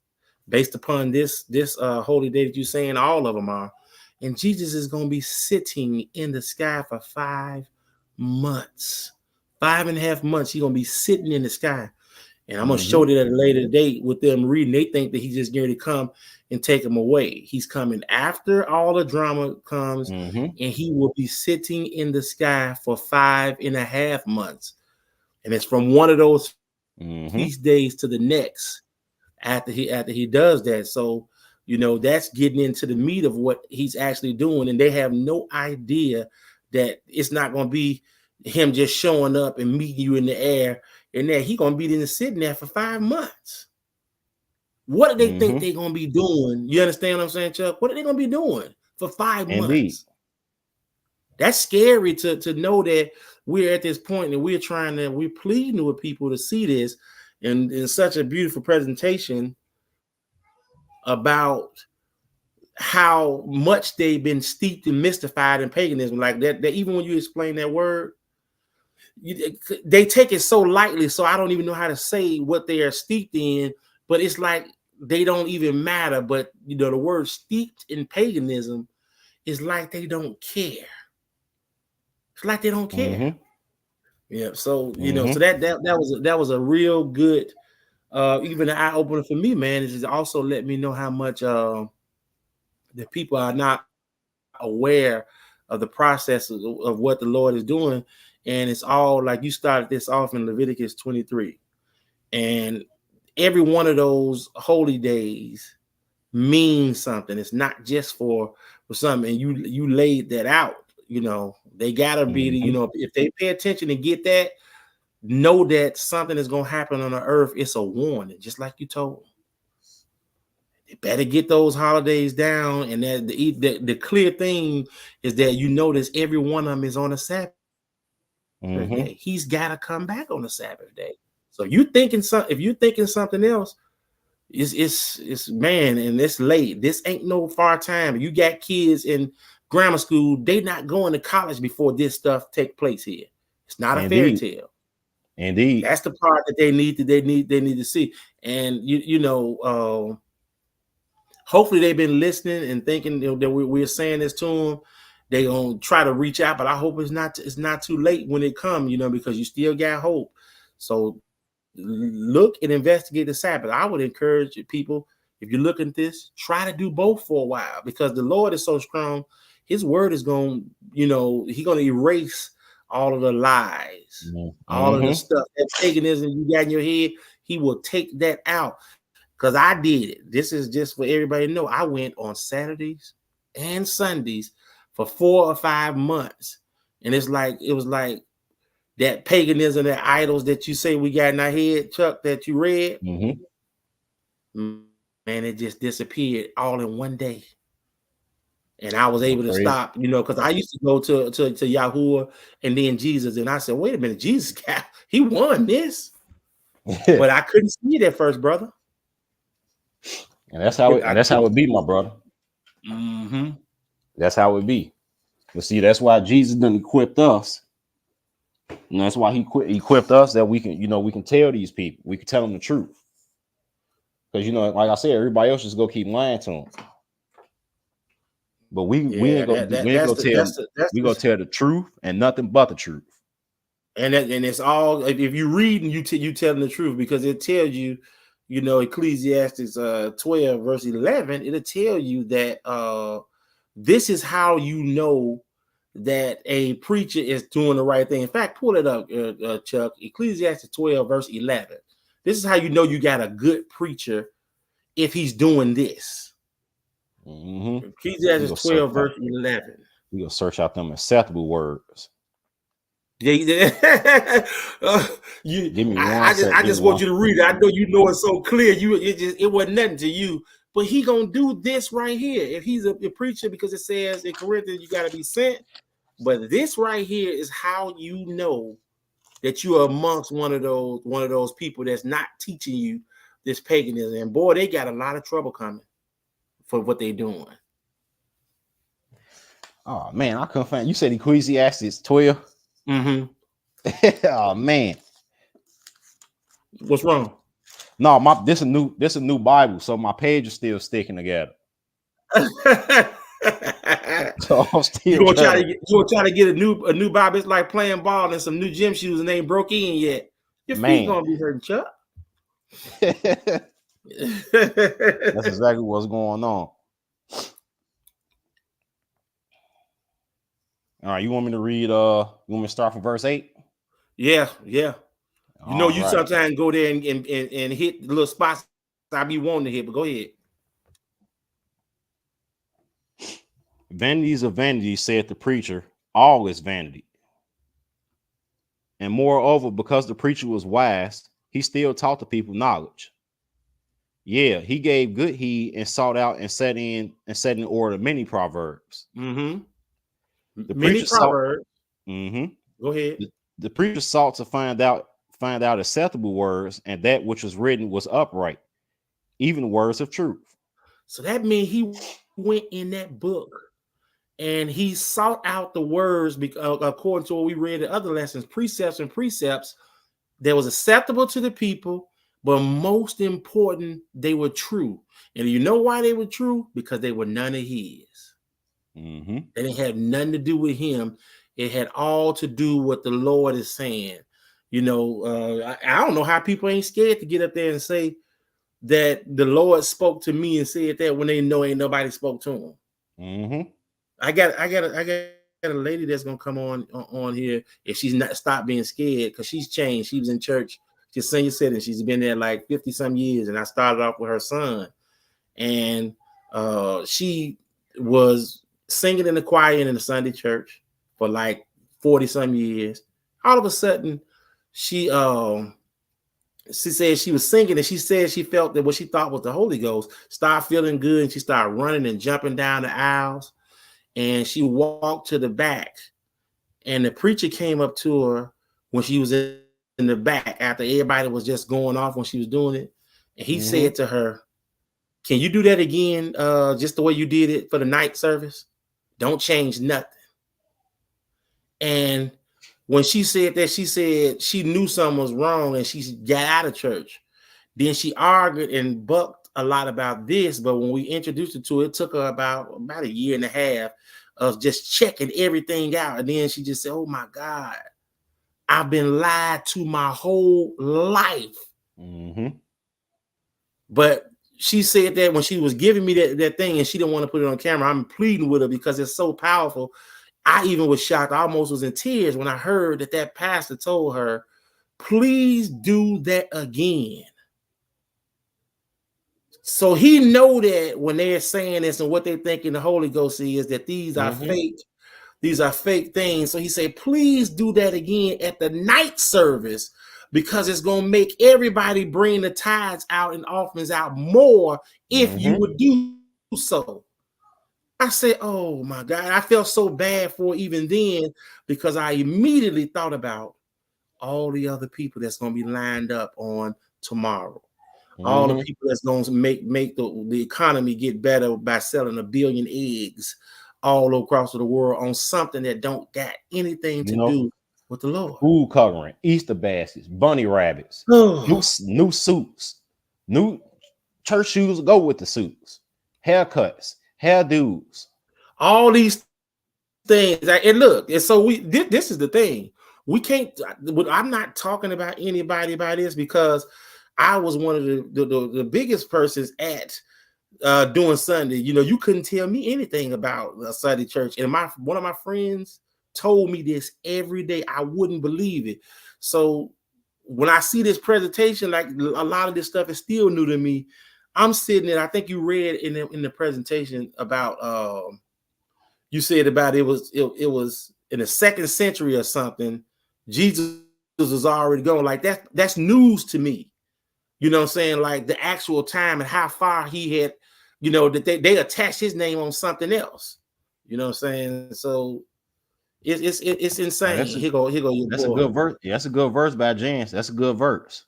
based upon this holy day that you're saying all of them are, and Jesus is gonna be sitting in the sky for 5 months, 5.5 months. He's gonna be sitting in the sky. And I'm going to show that at a later date with them reading. They think that he's just going to come and take them away. He's coming after all the drama comes, and he will be sitting in the sky for 5.5 months. And it's from one of those feast days to the next after he does that. So, that's getting into the meat of what he's actually doing. And they have no idea that it's not going to be him just showing up and meeting you in the air and that he gonna be in sitting there for 5 months. What do they think they're gonna be doing? You understand what I'm saying, Chuck? What are they gonna be doing for 5 Indeed. months? That's scary to know that we're at this point and we're pleading with people to see this in such a beautiful presentation about how much they've been steeped and mystified in paganism. Like that even when you explain that word, they take it so lightly, so I don't even know how to say what they are steeped in, but it's like they don't even matter. But the word steeped in paganism is like they don't care. It's like they don't care. Yeah. So so that was a real good even an eye opener for me, man. It just also let me know how much that people are not aware of the process of what the Lord is doing. And it's all like you started this off in Leviticus 23. And every one of those holy days means something. It's not just for something. And you laid that out. They gotta be if they pay attention and get that, know that something is gonna happen on the earth. It's a warning, just like you told them. They better get those holidays down. And that the clear thing is that notice every one of them is on a Sabbath day. He's gotta come back on a Sabbath day. So if you're thinking something else, it's man, and it's late. This ain't no far time. You got kids in grammar school, they not going to college before this stuff take place here. It's not a fairy tale. Indeed. That's the part that they need to see. And hopefully they've been listening and thinking that we're saying this to them. They gonna try to reach out, but I hope it's not too late when it comes, because you still got hope. So look and investigate the Sabbath. I would encourage people, if you're looking at this, try to do both for a while, because the Lord is so strong. His word is going, He's going to erase all of the lies, all of the stuff, that paganism you got in your head. He will take that out, because I did it. This is just for everybody to know. I went on Saturdays and Sundays for 4 or 5 months, and it was like that paganism, that idols that you say we got in our head, Chuck, that you read, man, it just disappeared all in one day. And I was able to stop, because I used to go to Yahuwah and then Jesus, and I said, wait a minute, Jesus, he won this. But I couldn't see it at first, brother. And that's how it be, my brother. That's how it be. But see, that's why Jesus done equipped us. And that's why he equipped us, that we can, we can tell these people, we can tell them the truth. Because, like I said, everybody else just go keep lying to them. But we ain't gonna tell the truth and nothing but the truth. And it's all, if you read and you telling the truth, because it tells you, Ecclesiastes 12 verse 11, it'll tell you that this is how you know that a preacher is doing the right thing. In fact, pull it up, Chuck. Ecclesiastes 12 verse 11. This is how you know you got a good preacher, if he's doing this. Ecclesiastes 12 verse 11. We gonna search out them acceptable words. Give me I just want you to read it. I know you know it so clear. It wasn't nothing to you, but he gonna do this right here. If he's a preacher, because it says in Corinthians you got to be sent. But this right here is how you know that you are amongst one of those people that's not teaching you this paganism. And boy, they got a lot of trouble coming for what they're doing. Oh man, I couldn't find. You said Ecclesiastes 12. Oh man, what's wrong? No, this a new Bible, so my page is still sticking together. So I'm still you gonna try to get a new Bible. It's like playing ball and some new gym shoes and they ain't broke in yet. Your feet gonna be hurting, Chuck. That's exactly what's going on. All right, you want me to read? You want me to start from verse 8? Yeah. You sometimes go there and hit the little spots I be wanting to hit, but go ahead. Vanities of vanity, said the preacher. All is vanity. And moreover, because the preacher was wise, he still taught the people knowledge. Yeah, he gave good heed and sought out and set in order many proverbs. Mm-hmm. The Many preacher sought proverbs. mhm. Go ahead. The preacher sought to find out acceptable words, and that which was written was upright, even words of truth. So that means he went in that book and he sought out the words according to what we read in other lessons, precepts that was acceptable to the people, but most important, they were true. And you know why they were true? Because they were none of his. Mm-hmm. They didn't have nothing to do with him. It had all to do with the Lord is saying. I don't know how people ain't scared to get up there and say that the Lord spoke to me and said that when they know ain't nobody spoke to them. Mm-hmm. I got a lady that's gonna come on here if she's not stopped being scared because she's changed. She was in church, she's senior citizen. She's been there like 50 some years, and I started off with her son, and she was singing in the choir and in the Sunday church for like 40 some years. All of a sudden, she said she was singing and she said she felt that what she thought was the Holy Ghost started feeling good, and she started running and jumping down the aisles, and she walked to the back, and the preacher came up to her when she was in the back after everybody was just going off when she was doing it, and he said to her, "Can you do that again, just the way you did it for the night service? Don't change nothing." And when she said that, she said she knew something was wrong and she got out of church. Then she argued and bucked a lot about this, but when we introduced her to it, it took her about a year and a half of just checking everything out. And then she just said, "Oh my God, I've been lied to my whole life." Mm-hmm. But she said that when she was giving me that thing and she didn't want to put it on camera, I'm pleading with her because it's so powerful. I even was shocked. I almost was in tears when I heard that pastor told her, "Please do that again." So he know that when they're saying this and what they think in the Holy Ghost is that these are Mm-hmm. fake. These are fake things. So he said, "Please do that again at the night service because it's going to make everybody bring the tithes out and offerings out more if you Mm-hmm. would do so." I said, "Oh my God." I felt so bad for even then because I immediately thought about all the other people that's going to be lined up on tomorrow. All the Mm-hmm. people that's going to make the economy get better by selling 1 billion eggs all across the world on something that don't got anything You to know, do with the Lord. food covering, Easter baskets, bunny rabbits, new suits, new church shoes go with the suits, haircuts, hairdos. All these things. And look, and so this is the thing. We can't, I'm not talking about anybody by this because I was one of the biggest persons at doing Sunday. You couldn't tell me anything about Sunday church. And one of my friends told me this every day. I wouldn't believe it. So when I see this presentation, like a lot of this stuff is still new to me. I'm sitting there. I think you read in the presentation about you said about it was in the 2nd century or something. Jesus was already going. Like that's news to me. You know what I'm saying? Like the actual time and how far he had, that they attached his name on something else. You know what I'm saying? So it's Oh, insane. Here go your that's a boy. good verse. Yeah, that's a good verse by James. That's a good verse.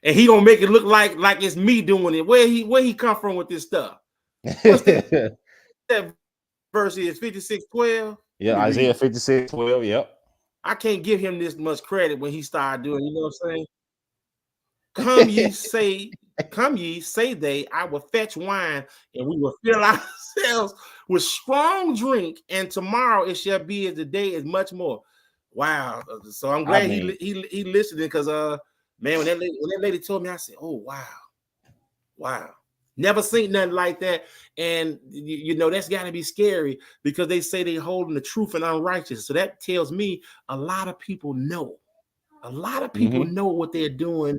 And he gonna make it look like it's me doing it. Where he come from with this stuff? What's that verse is 56:12? Let Yeah, me read Isaiah it. 56:12. Yep. I can't give him this much credit when he started doing, you know what I'm saying? Come ye, say they, I will fetch wine, and we will fill ourselves with strong drink, and tomorrow it shall be as the day is much more. Wow. So I'm I glad mean, he listening because man, when that lady told me, I said, "Oh wow. Never seen nothing like that." And that's gotta be scary because they say they holding the truth and unrighteous. So that tells me a lot of people know. A lot of people mm-hmm, know what they're doing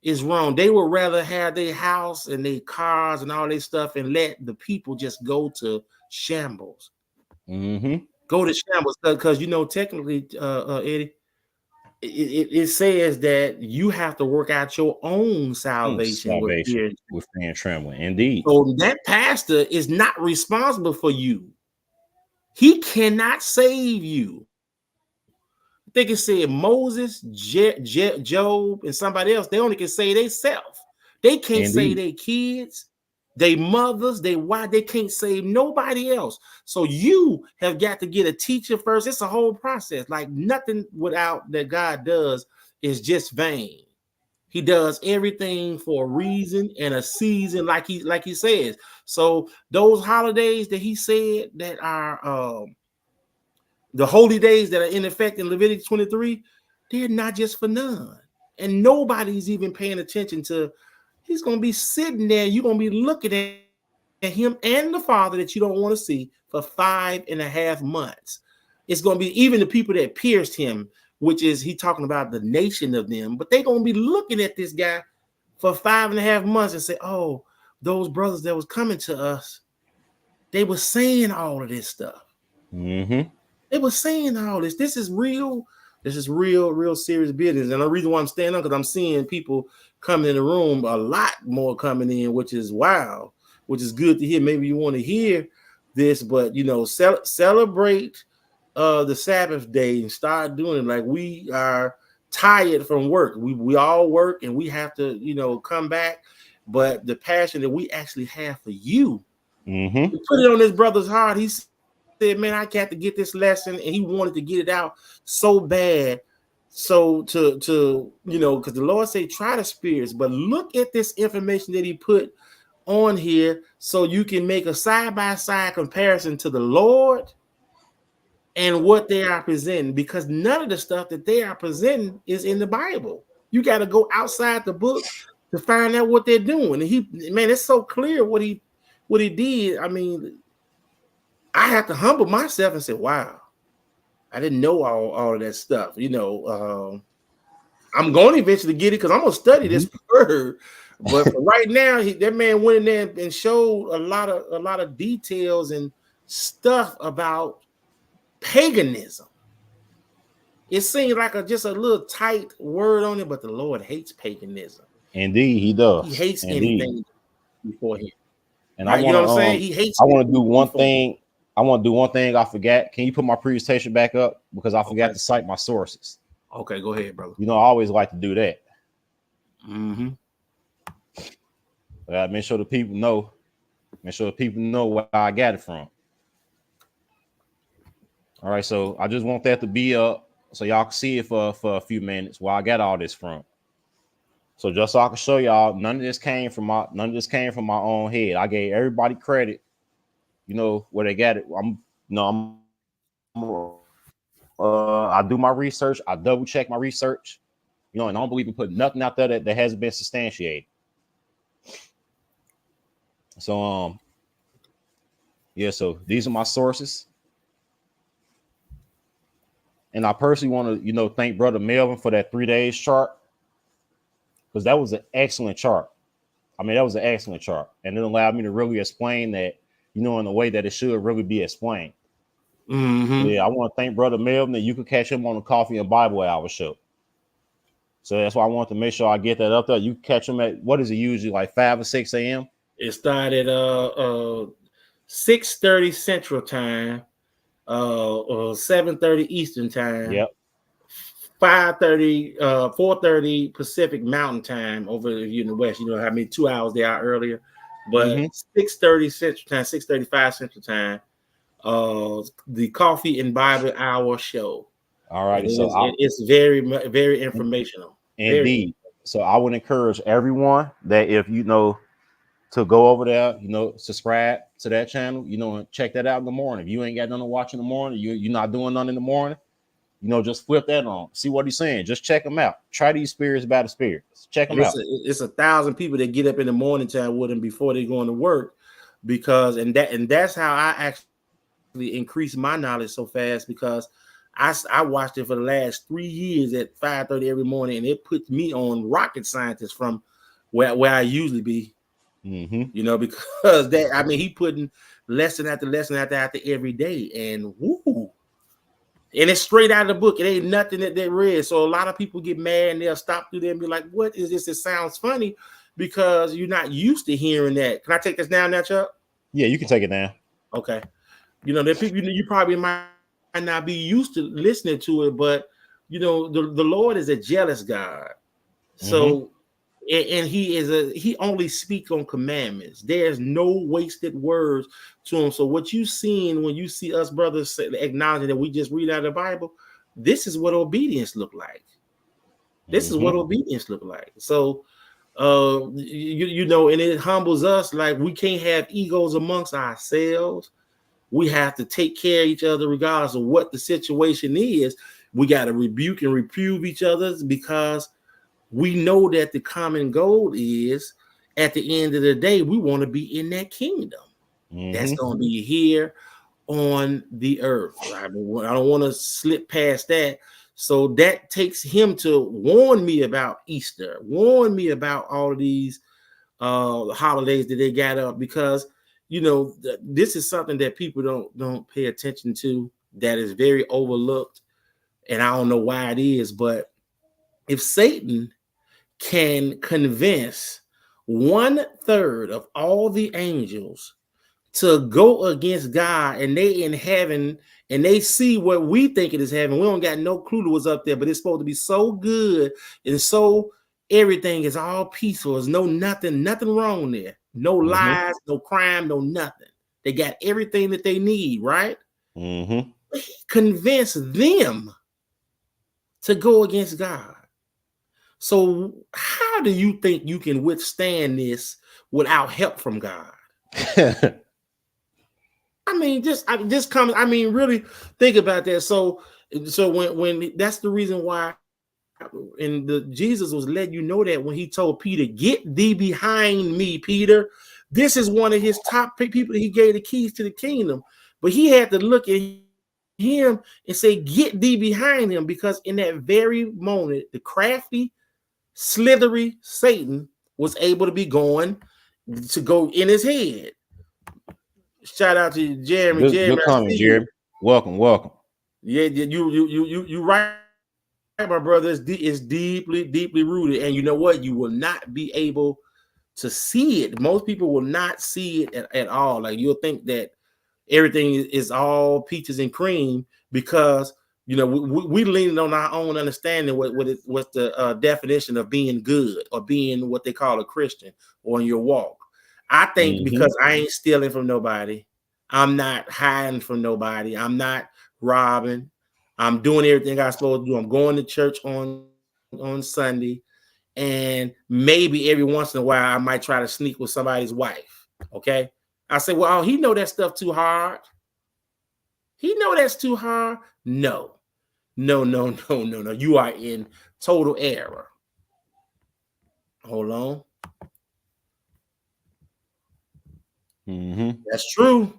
is wrong. They would rather have their house and their cars and all their stuff and let the people just go to shambles. mm-hmm. Go to shambles because technically, Eddie, it says that you have to work out your own salvation with Salvation fear. with fear and trembling. Indeed. So that pastor is not responsible for you. He cannot save you. I think it said Moses, Job, and somebody else. They only can save themselves. They can't save Indeed. their kids, their mothers, their wife. They can't save nobody else. So you have got to get a teacher first. It's a whole process. Like nothing without that God does is just vain. He does everything for a reason and a season, like he says. So those holidays that he said that are the holy days that are in effect in Leviticus 23, they're not just for none. And nobody's even paying attention to. He's going to be sitting there. You're going to be looking at him and the Father that you don't want to see for 5.5 months. It's going to be even the people that pierced him, which is he talking about the nation of them, but they're going to be looking at this guy for 5.5 months and say, oh, those brothers that was coming to us, they were saying all of this stuff. Mm-hmm. They were saying all this. This is real. This is real serious business. And the reason why I'm standing up, because I'm seeing people coming in the room, a lot more coming in, which is wow, which is good to hear. Maybe you want to hear this, but celebrate the Sabbath day and start doing it. Like we are tired from work. We all work and we have to, come back. But the passion that we actually have for you, Mm-hmm. we put it on this brother's heart. He said, man, I got to get this lesson, and he wanted to get it out so bad. So because the Lord said, try the spirits, but look at this information that he put on here so you can make a side-by-side comparison to the Lord and what they are presenting, because none of the stuff that they are presenting is in the Bible. You got to go outside the book to find out what they're doing. And it's so clear what he did. I mean, I have to humble myself and say, wow, I didn't know all of that stuff. I'm going to eventually get it because I'm going to study this word. But for right now, that man went in there and showed a lot of details and stuff about paganism. It seems like just a little tight word on it, but the Lord hates paganism. Indeed, he does. He hates anything before him. And right? You know what I'm saying? He hates. I want to do one thing. I want to do one thing I forgot. Can you put my presentation back up? Because I forgot to cite my sources. Okay, go ahead, brother. I always like to do that. Mm-hmm. Make sure the people know. Make sure the people know where I got it from. All right, so I just want that to be up so y'all can see it for a few minutes where I got all this from. So just so I can show y'all, none of this came from my own head. I gave everybody credit, where they got it. I do my research. I double check my research, and I don't believe in putting nothing out there that hasn't been substantiated. So, so these are my sources. And I personally want to, thank Brother Melvin for that 3 days chart, because that was an excellent chart. I mean, that was an excellent chart. And it allowed me to really explain that, in a way that it should really be explained. Mm-hmm. Yeah, I want to thank Brother Melvin that you could catch him on the Coffee and Bible Hour show. So that's why I want to make sure I get that up there. You catch him at, what is it usually, like 5 or 6 a.m.? It started 6:30 Central Time, 7:30 Eastern Time. Yep. 5:30, 4:30 Pacific Mountain Time over here in the West. You know how many 2 hours they are earlier, but 6:30 Central Time, 6:35 Central Time. The Coffee and Bible Hour show. All right, so it's very, very informational. Indeed. So I would encourage everyone that if to go over there, subscribe to that channel, and check that out in the morning. If you ain't got nothing to watch in the morning, you're not doing nothing in the morning, just flip that on, see what he's saying. Just check them out. Try these spirits by the spirits. Check them out. It's 1,000 people that get up in the morning time with him before they go into work, because that's how I actually increase my knowledge so fast, because I watched it for the last 3 years at 5:30 every morning, and it puts me on rocket scientist from where I usually be. Mm-hmm. Because he putting lesson after lesson after every day, and woo, And it's straight out of the book. It ain't nothing that they read. So a lot of people get mad and they'll stop through there and be like, what is this? It sounds funny because you're not used to hearing that. Can I take this down now, Chuck? Yeah, you can take it down. Okay. You know, there people you probably might not be used to listening to it, but you know, the Lord is a jealous God. So and he only speaks on commandments. There's no wasted words to him. So what you seeing when you see us brothers acknowledging that we just read out of the Bible, this is what obedience look like. This is what obedience look like. So you know, and it humbles us. Like we can't have egos amongst ourselves. We have to take care of each other regardless of what the situation is. We got to rebuke and reprove each other because we know that the common goal is at the end of the day, we want to be in that kingdom that's going to be here on the earth. I don't want to slip past that. So that takes him to warn me about Easter, warn me about all of these holidays that they got up, because you know this is something that people don't pay attention to, that is very overlooked, and I don't know why it is. But if Satan can convince 1/3 of all the angels to go against God, and they in heaven and they see what we think it is heaven, we don't got no clue to what's up there, but it's supposed to be so good and so everything is all peaceful. There's nothing wrong there. No lies, no crime, no nothing. They got everything that they need, right? Convince them to go against God. So how do you think you can withstand this without help from God? I mean, really think about that. So when that's the reason why, and Jesus was letting you know that when he told Peter, "Get thee behind me, Peter." This is one of his top people that he gave the keys to the kingdom, but he had to look at him and say, "Get thee behind him," because in that very moment, the crafty, slithery Satan was able to be going to go in his head. Shout out to Jeremy. Good comment, Jeremy. Welcome. Yeah, you right, my brother. It's deeply rooted, and you know what? You will not be able to see it. Most people will not see it at all. Like you'll think that everything is all peaches and cream because you know we leaning on our own understanding what's the definition of being good or being what they call a Christian or in your walk. I think because I ain't stealing from nobody, I'm not hiding from nobody, I'm not robbing, I'm doing everything I'm supposed to do. I'm going to church on Sunday, and maybe every once in a while I might try to sneak with somebody's wife. Okay, I say, well, he know that stuff too hard. He know that's too hard. No. You are in total error. Hold on. That's true.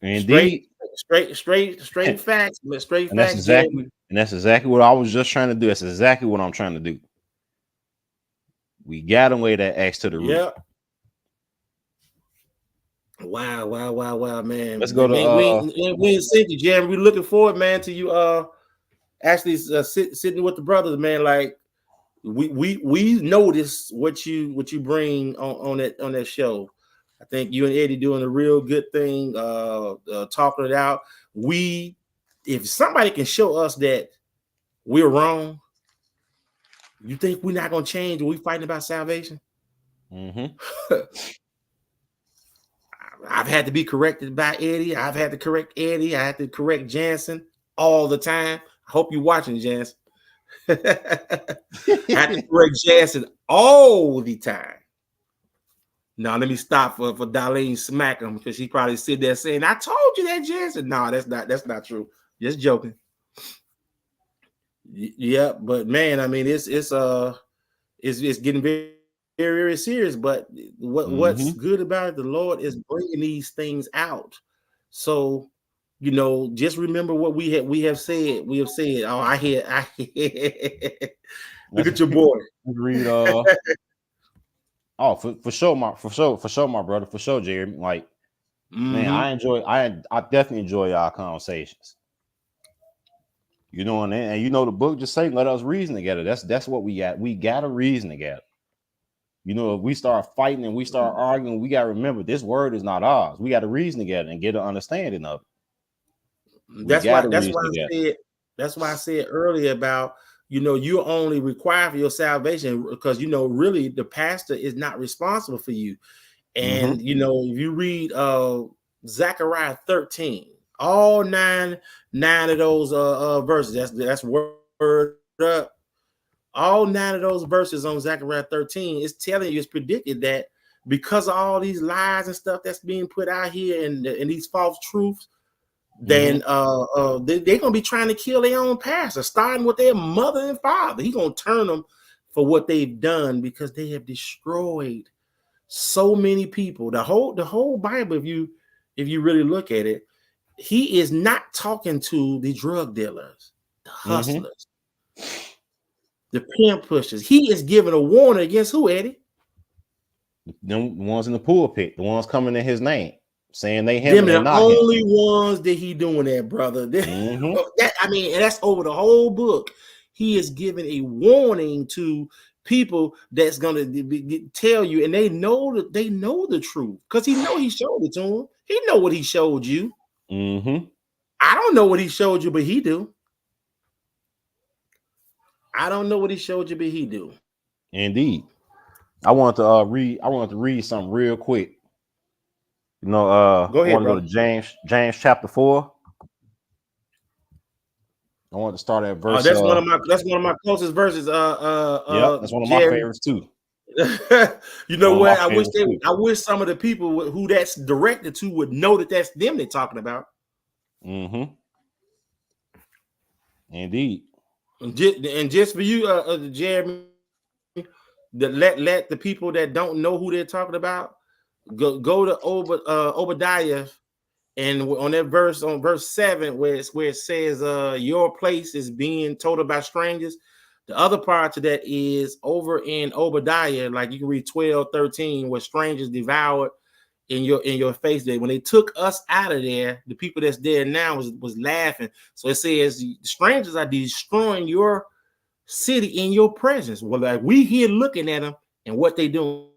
Indeed. Straight facts. Straight and facts. That's exactly what I was just trying to do. That's exactly what I'm trying to do. We got to lay that axe to the root. Yep. Wow, man. Let's go to we sent you, Jeremy. We're looking forward, man, to you actually sitting with the brothers, man. Like we notice what you bring on that show. I think you and Eddie doing a real good thing, talking it out. If somebody can show us that we're wrong, you think we're not gonna change when we fighting about salvation? I've had to be corrected by Eddie. I've had to correct Eddie. I had to correct Jansen all the time. I hope you're watching, Jansen. I had to correct Jansen all the time. Now let me stop for Darlene smack him because she probably sit there saying, "I told you that, Jansen." No, that's not true. Just joking. Yeah, but man, I mean, it's getting very, very, very serious. But what's good about it, the Lord is bringing these things out. So, you know, just remember what we have said. We have said, "Oh, I hear." Look at your boy. Read. Oh, for sure, my brother, for sure, Jeremy. Like, man, I definitely enjoy our conversations. You know, and you know the book just say let us reason together. That's what we got. We gotta reason together. You know, if we start fighting and we start arguing, we gotta remember this word is not ours. We gotta reason together and get an understanding of it. We That's why gotta that's reason why together. I said that's why I said earlier about you're only required for your salvation because really the pastor is not responsible for you. And if you read Zechariah 13, all nine of those verses, that's word up. All nine of those verses on Zechariah 13 is telling you, it's predicted that because of all these lies and stuff that's being put out here and these false truths, then they're gonna be trying to kill their own pastor, starting with their mother and father. He's gonna turn them for what they've done because they have destroyed so many people. The whole Bible, if you really look at it, he is not talking to the drug dealers, the hustlers, the pimp pushers. He is giving a warning against who, Eddie? Them ones in the pulpit, the ones coming in his name, saying they him Them and they the not him. only ones that he doing that, brother. And that's over the whole book. He is giving a warning to people that's gonna tell you, and they know the truth because he showed it to them. He know what he showed you. I don't know what he showed you, but he do. I don't know what he showed you, but he do. Indeed. I wanted to read something real quick. You know, Go I ahead, want to bro. go to James chapter 4. I want to start at verse. That's one of my closest verses. Yep, that's one of my Jerry. favorites too. You know One of my what? favorites too. I wish some of the people who that's directed to would know that that's them they're talking about. Indeed. And just for you, Jeremy, let the people that don't know who they're talking about go to Obadiah, and on that verse, on verse 7, where it says your place is being told by strangers. The other part to that is over in Obadiah, like you can read 12:13, where strangers devoured in your face. There, when they took us out of there, the people that's there now was laughing. So it says strangers are destroying your city in your presence. Well, like we here looking at them and what they doing.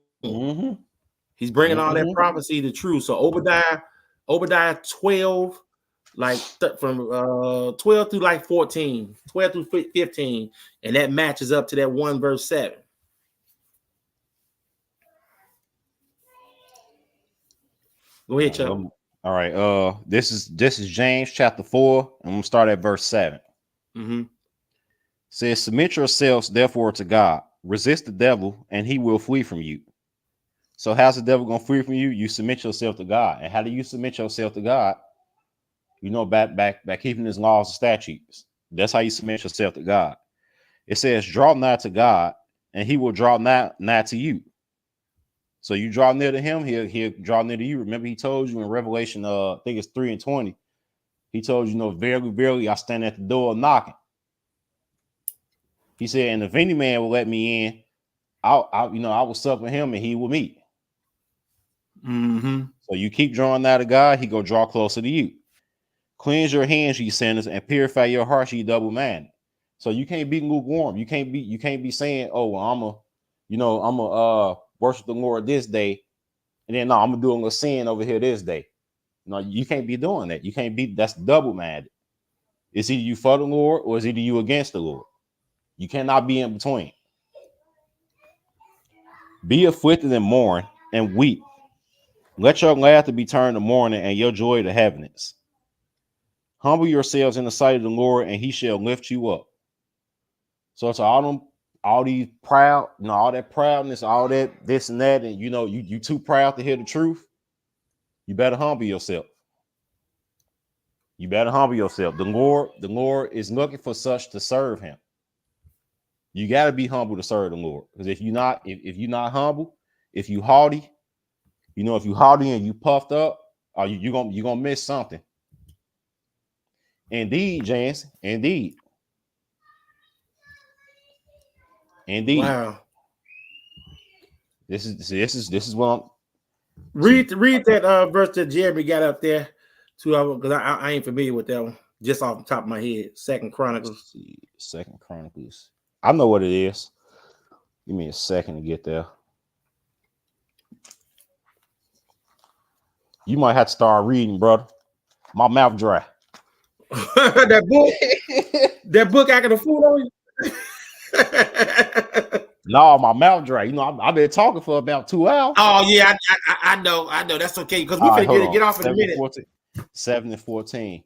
He's bringing all that prophecy to truth. So Obadiah 12, like from 12 through like 14, 12 through 15, and that matches up to that 1 verse 7. Go ahead, Chuck. All right. This is James chapter 4. I'm gonna start at verse 7. Says, submit yourselves therefore to God. Resist the devil, and he will flee from you. So how's the devil gonna flee from you? You submit yourself to God. And how do you submit yourself to God? You know, back keeping his laws and statutes. That's how you submit yourself to God. It says, draw nigh to God, and he will draw nigh to you. So you draw near to him, he'll draw near to you. Remember, he told you in Revelation, I think it's 3:20. He told you, verily, verily, I stand at the door knocking. He said, and if any man will let me in, I will sup with him and he will meet. So you keep drawing nigh to God, he go draw closer to you. Cleanse your hands, ye sinners, and purify your hearts, ye double-minded. So you can't be lukewarm. You can't be saying, oh, well, I'm a worship the Lord this day, and then no, I'm gonna do a little sin over here this day. No, you can't be doing that. You can't be. That's double-minded. It's either you for the Lord or it's either you against the Lord. You cannot be in between. Be afflicted and mourn and weep. Let your laughter be turned to mourning and your joy to heaviness. Humble yourselves in the sight of the Lord, and he shall lift you up. So it's all these proud, all that proudness, all that this and that, and you too proud to hear the truth. You better humble yourself. You better humble yourself. The Lord is looking for such to serve him. You got to be humble to serve the Lord. Because if you're not humble, if you haughty, if you haughty and you puffed up, you're gonna miss something. Indeed, Jance. Indeed. Wow. This is what I'm read that verse that Jeremy got up there too, because I ain't familiar with that one. Just off the top of my head. Second Chronicles. Let's see. Second Chronicles. I know what it is. Give me a second to get there. You might have to start reading, brother. My mouth dry. That book acting a fool on you. No, my mouth dry. You know, I've been talking for about 2 hours. Oh yeah, I know. That's okay because we're gonna get off in a minute. 7 and 14.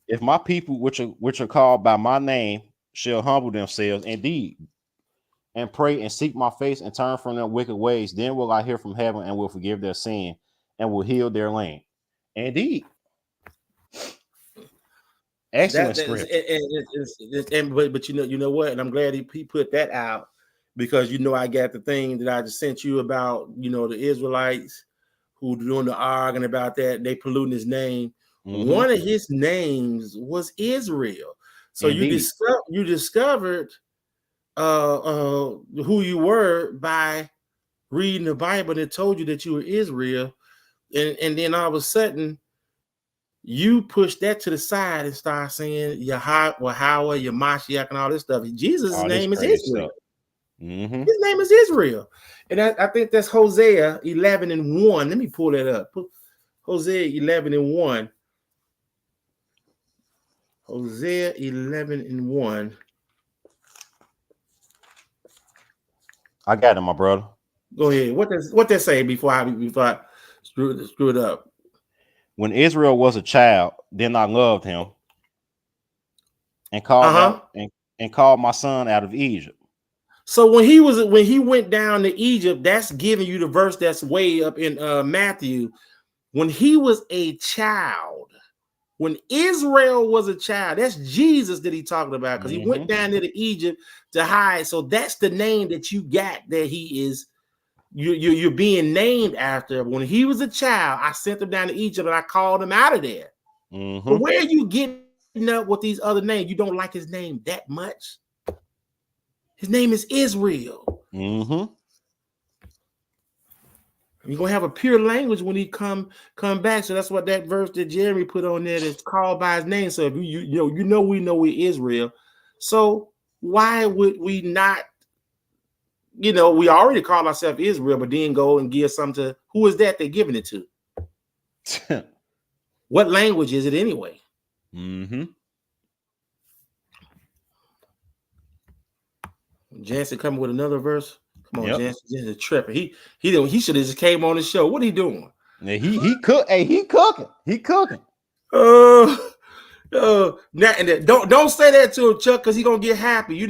If my people, which are called by my name, shall humble themselves indeed, and pray and seek my face and turn from their wicked ways, then will I hear from heaven and will forgive their sin and will heal their land. Indeed. Excellent script. But you know what? And I'm glad he put that out because I got the thing that I just sent you about the Israelites who doing the arguing about that they polluting his name. Mm-hmm. One of his names was Israel. So indeed. you discovered who you were by reading the Bible, and it told you that you were Israel, and then all of a sudden you push that to the side and start saying Yahweh, Yamashiach, and all this stuff. Jesus' name is Israel. Mm-hmm. His name is Israel, and I think that's Hosea 11:1. Let me pull that up. Hosea 11:1. Hosea 11:1. I got it, my brother. Go ahead. What that say before I screw it up? When Israel was a child, then I loved him and called and called my son out of Egypt. So when he went down to Egypt, that's giving you the verse that's way up in Matthew. When he was a child, when Israel was a child, that's Jesus that he talking about because he went down to Egypt to hide. So that's the name that you got that he is. You're being named after. When he was a child, I sent him down to Egypt and I called him out of there. Mm-hmm. But where are you getting up with these other names? You don't like his name that much? His name is Israel. Mm-hmm. You're gonna have a pure language when he come back. So that's what that verse that Jeremy put on there that's called by his name. So if we know we're Israel. So why would we not? We already call ourselves Israel, but then go and give something to who is that they're giving it to? What language is it anyway? Mm-hmm. Jansen coming with another verse. Come on, Jansen a tripper. He should have just came on the show. What are you doing? Yeah, he cook. Hey, he cooking. He cooking. Now and don't say that to him, Chuck, because he gonna get happy. He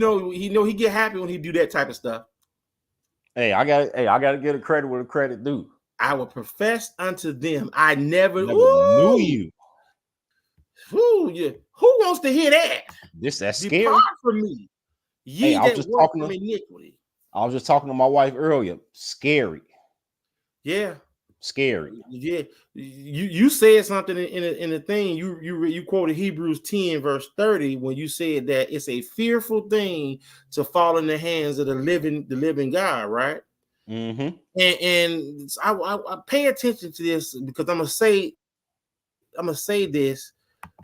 get happy when he do that type of stuff. Hey, I gotta get a credit where the credit due. I will profess unto them. I never knew you. Ooh, yeah. Who wants to hear that? That's scary. Depart from me. Ye that work from iniquity. I was just talking to my wife earlier. Scary. Yeah. Scary. Yeah. You said something in the thing. You quoted Hebrews 10 verse 30 when you said that it's a fearful thing to fall in the hands of the living God, right? Mm-hmm. And I pay attention to this because I'm gonna say this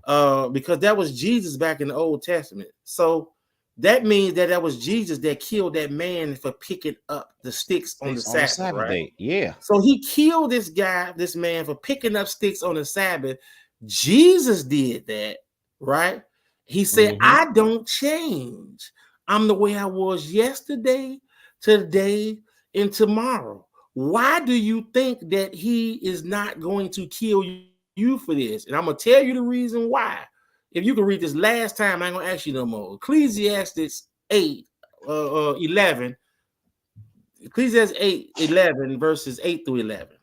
because that was Jesus back in the Old Testament. So that means that was Jesus that killed that man for picking up the sticks on the Sabbath, right? Yeah. So he killed this man for picking up sticks on the Sabbath. Jesus did that, right? He said, I don't change. I'm the way I was yesterday, today, and tomorrow. Why do you think that he is not going to kill you for this? And I'm going to tell you the reason why. If you can read this last time, I ain't gonna ask you no more. Ecclesiastes 8:11. Ecclesiastes 8:11 verses 8 through 11.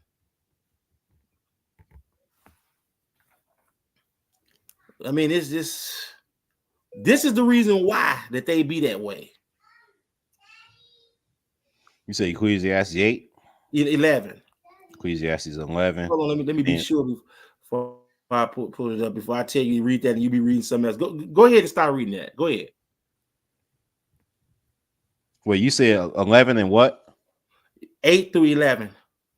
I mean, this is the reason why that they be that way. You say Ecclesiastes 8:11. Ecclesiastes 11. Hold on, let me be sure before I pull it up. Before I tell you to read that and you be reading something else. Go ahead and start reading that. Go ahead. Well, you said 11 and what? 8 through 11.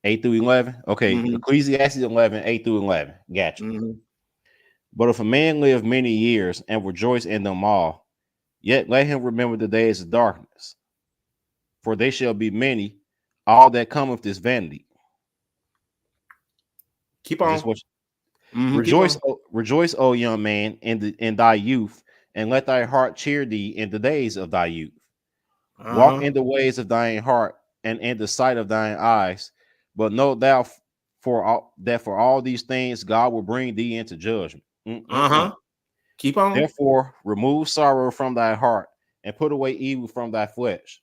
8 through 11. Okay, Mm-hmm. Ecclesiastes 11, 8 through 11. Gotcha. Mm-hmm. But if a man live many years and rejoice in them all, yet let him remember the days of darkness, for they shall be many. All that cometh is vanity. Keep Is this on. what Mm-hmm. Keep rejoice? on. Rejoice, O young man, in thy youth, and let thy heart cheer thee in the days of thy youth. Walk Uh-huh. in the ways of thine heart and in the sight of thine eyes, but know thou for all these things God will bring thee into judgment. Mm-mm-mm. Uh-huh. Keep on. Therefore, remove sorrow from thy heart and put away evil from thy flesh.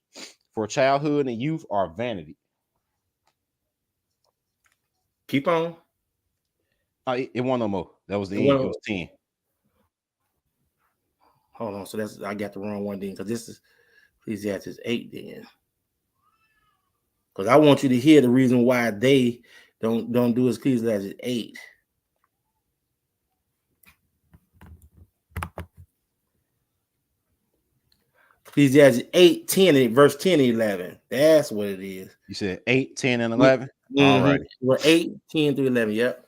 For childhood and youth are vanity. Keep on. It wasn't no more. That was the end. It Well, was 10. hold on. So that's I got the wrong one then, because this is Ecclesiastes 8 then. Because I want you to hear the reason why they don't do Ecclesiastes 8. Ecclesiastes 8, 10, and verse 10 and 11. That's what it is. You said 8, 10, and 11. All Mm-hmm. right. We're 8, 10 through 11. Yep.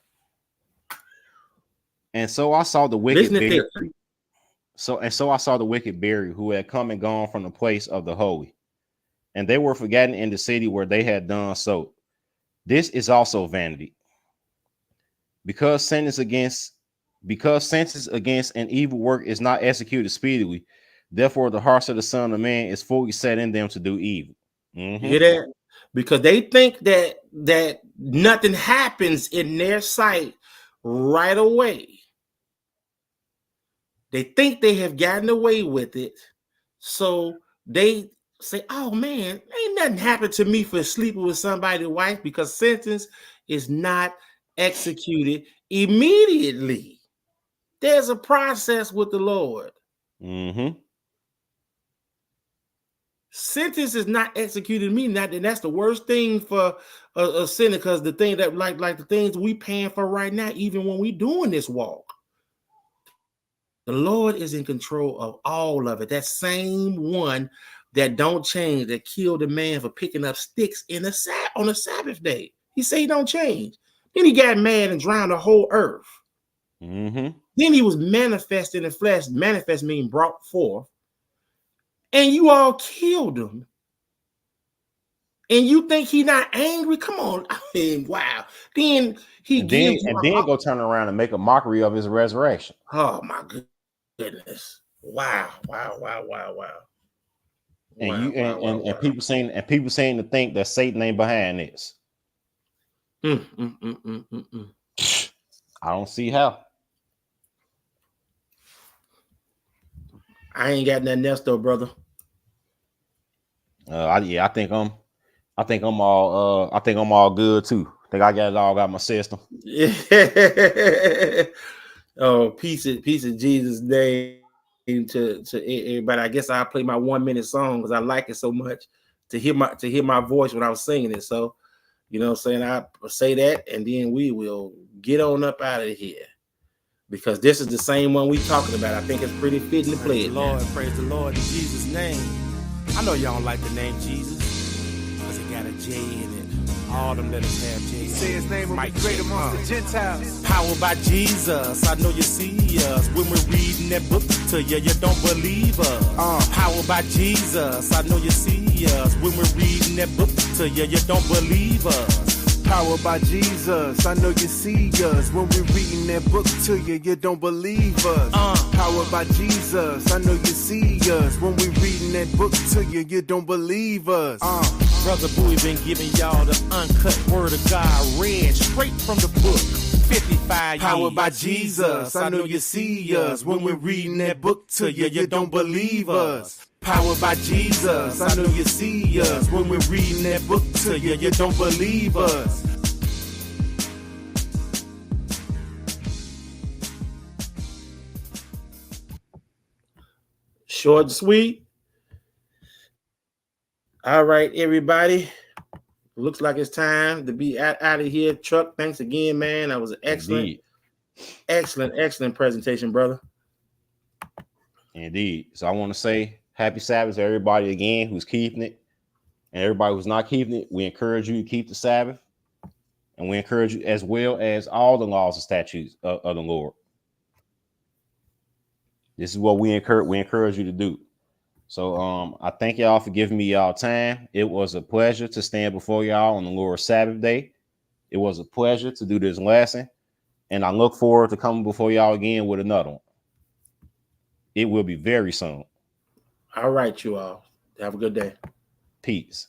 And so I saw the wicked Listen to buried. this. So I saw the wicked buried who had come and gone from the place of the holy, and they were forgotten in the city where they had done so. This is also vanity, because sentence against an evil work is not executed speedily. Therefore, the hearts of the Son of Man is fully set in them to do evil. You hear Mm-hmm. that? Because they think that nothing happens in their sight right away. They think they have gotten away with it. So they say, oh man, ain't nothing happened to me for sleeping with somebody's wife, because sentence is not executed immediately. There's a process with the Lord. Mm-hmm. Sentence is not executed immediately. And that's the worst thing for a sinner, because the thing that like the things we paying for right now, even when we doing this walk, the Lord is in control of all of it. That same one that don't change, that killed a man for picking up sticks on a Sabbath day. He said he don't change. Then he got mad and drowned the whole earth. Mm-hmm. Then he was manifest in the flesh. Manifest means brought forth. And you all killed him. And you think he not angry? Come on. I mean, wow. Then he gives you And then go turn around and make a mockery of his resurrection. oh my goodness. Wow. Wow. Wow. Wow. Wow. And Wow. Wow. Wow. and Wow. people saying to think that Satan ain't behind this. Mm, mm, mm, mm, mm, mm. I don't see how. I ain't got nothing else though, brother. I think I'm all good too. I think I got it all out my system. Oh, peace of Jesus' name to everybody. I guess I'll play my 1 minute song because I like it so much to hear my voice when I was singing it. So, you know what I'm saying? I say that and then we will get on up out of here. Because this is the same one we talking about. I think it's pretty fitting to play it. Praise the Lord in Jesus' name. I know y'all don't like the name Jesus because it got a J in it. All them letters have J. Say his name will be great amongst the Gentiles. Powered by Jesus, I know you see us. When we're reading that book to you, you don't believe us. Powered by Jesus, I know you see us. When we're reading that book to you, you don't believe us. Powered by Jesus, I know you see us. When we're reading that book to you, you don't believe us. Powered by Jesus, I know you see us. When we're reading that book to you, you don't believe us. Brother Bowie been giving y'all the uncut word of God, read straight from the book. 55 Powered by Jesus, I know you see us. When we're reading that book to you, you don't believe us. Powered by Jesus, I know you see us. When we're reading that book to you, you don't believe us. Short and sweet. All right, everybody. Looks like it's time to be out of here. Chuck, thanks again, man. That was an excellent, excellent presentation, brother. Indeed. So I want to say happy Sabbath to everybody again who's keeping it. And everybody who's not keeping it, we encourage you to keep the Sabbath. And we encourage you, as well as all the laws and statutes of the Lord. This is what we encourage you to do. So I thank y'all for giving me y'all time. It was a pleasure to stand before y'all on the Lord's Sabbath day. It was a pleasure to do this lesson. And I look forward to coming before y'all again with another one. It will be very soon. All right, you all. Have a good day. Peace.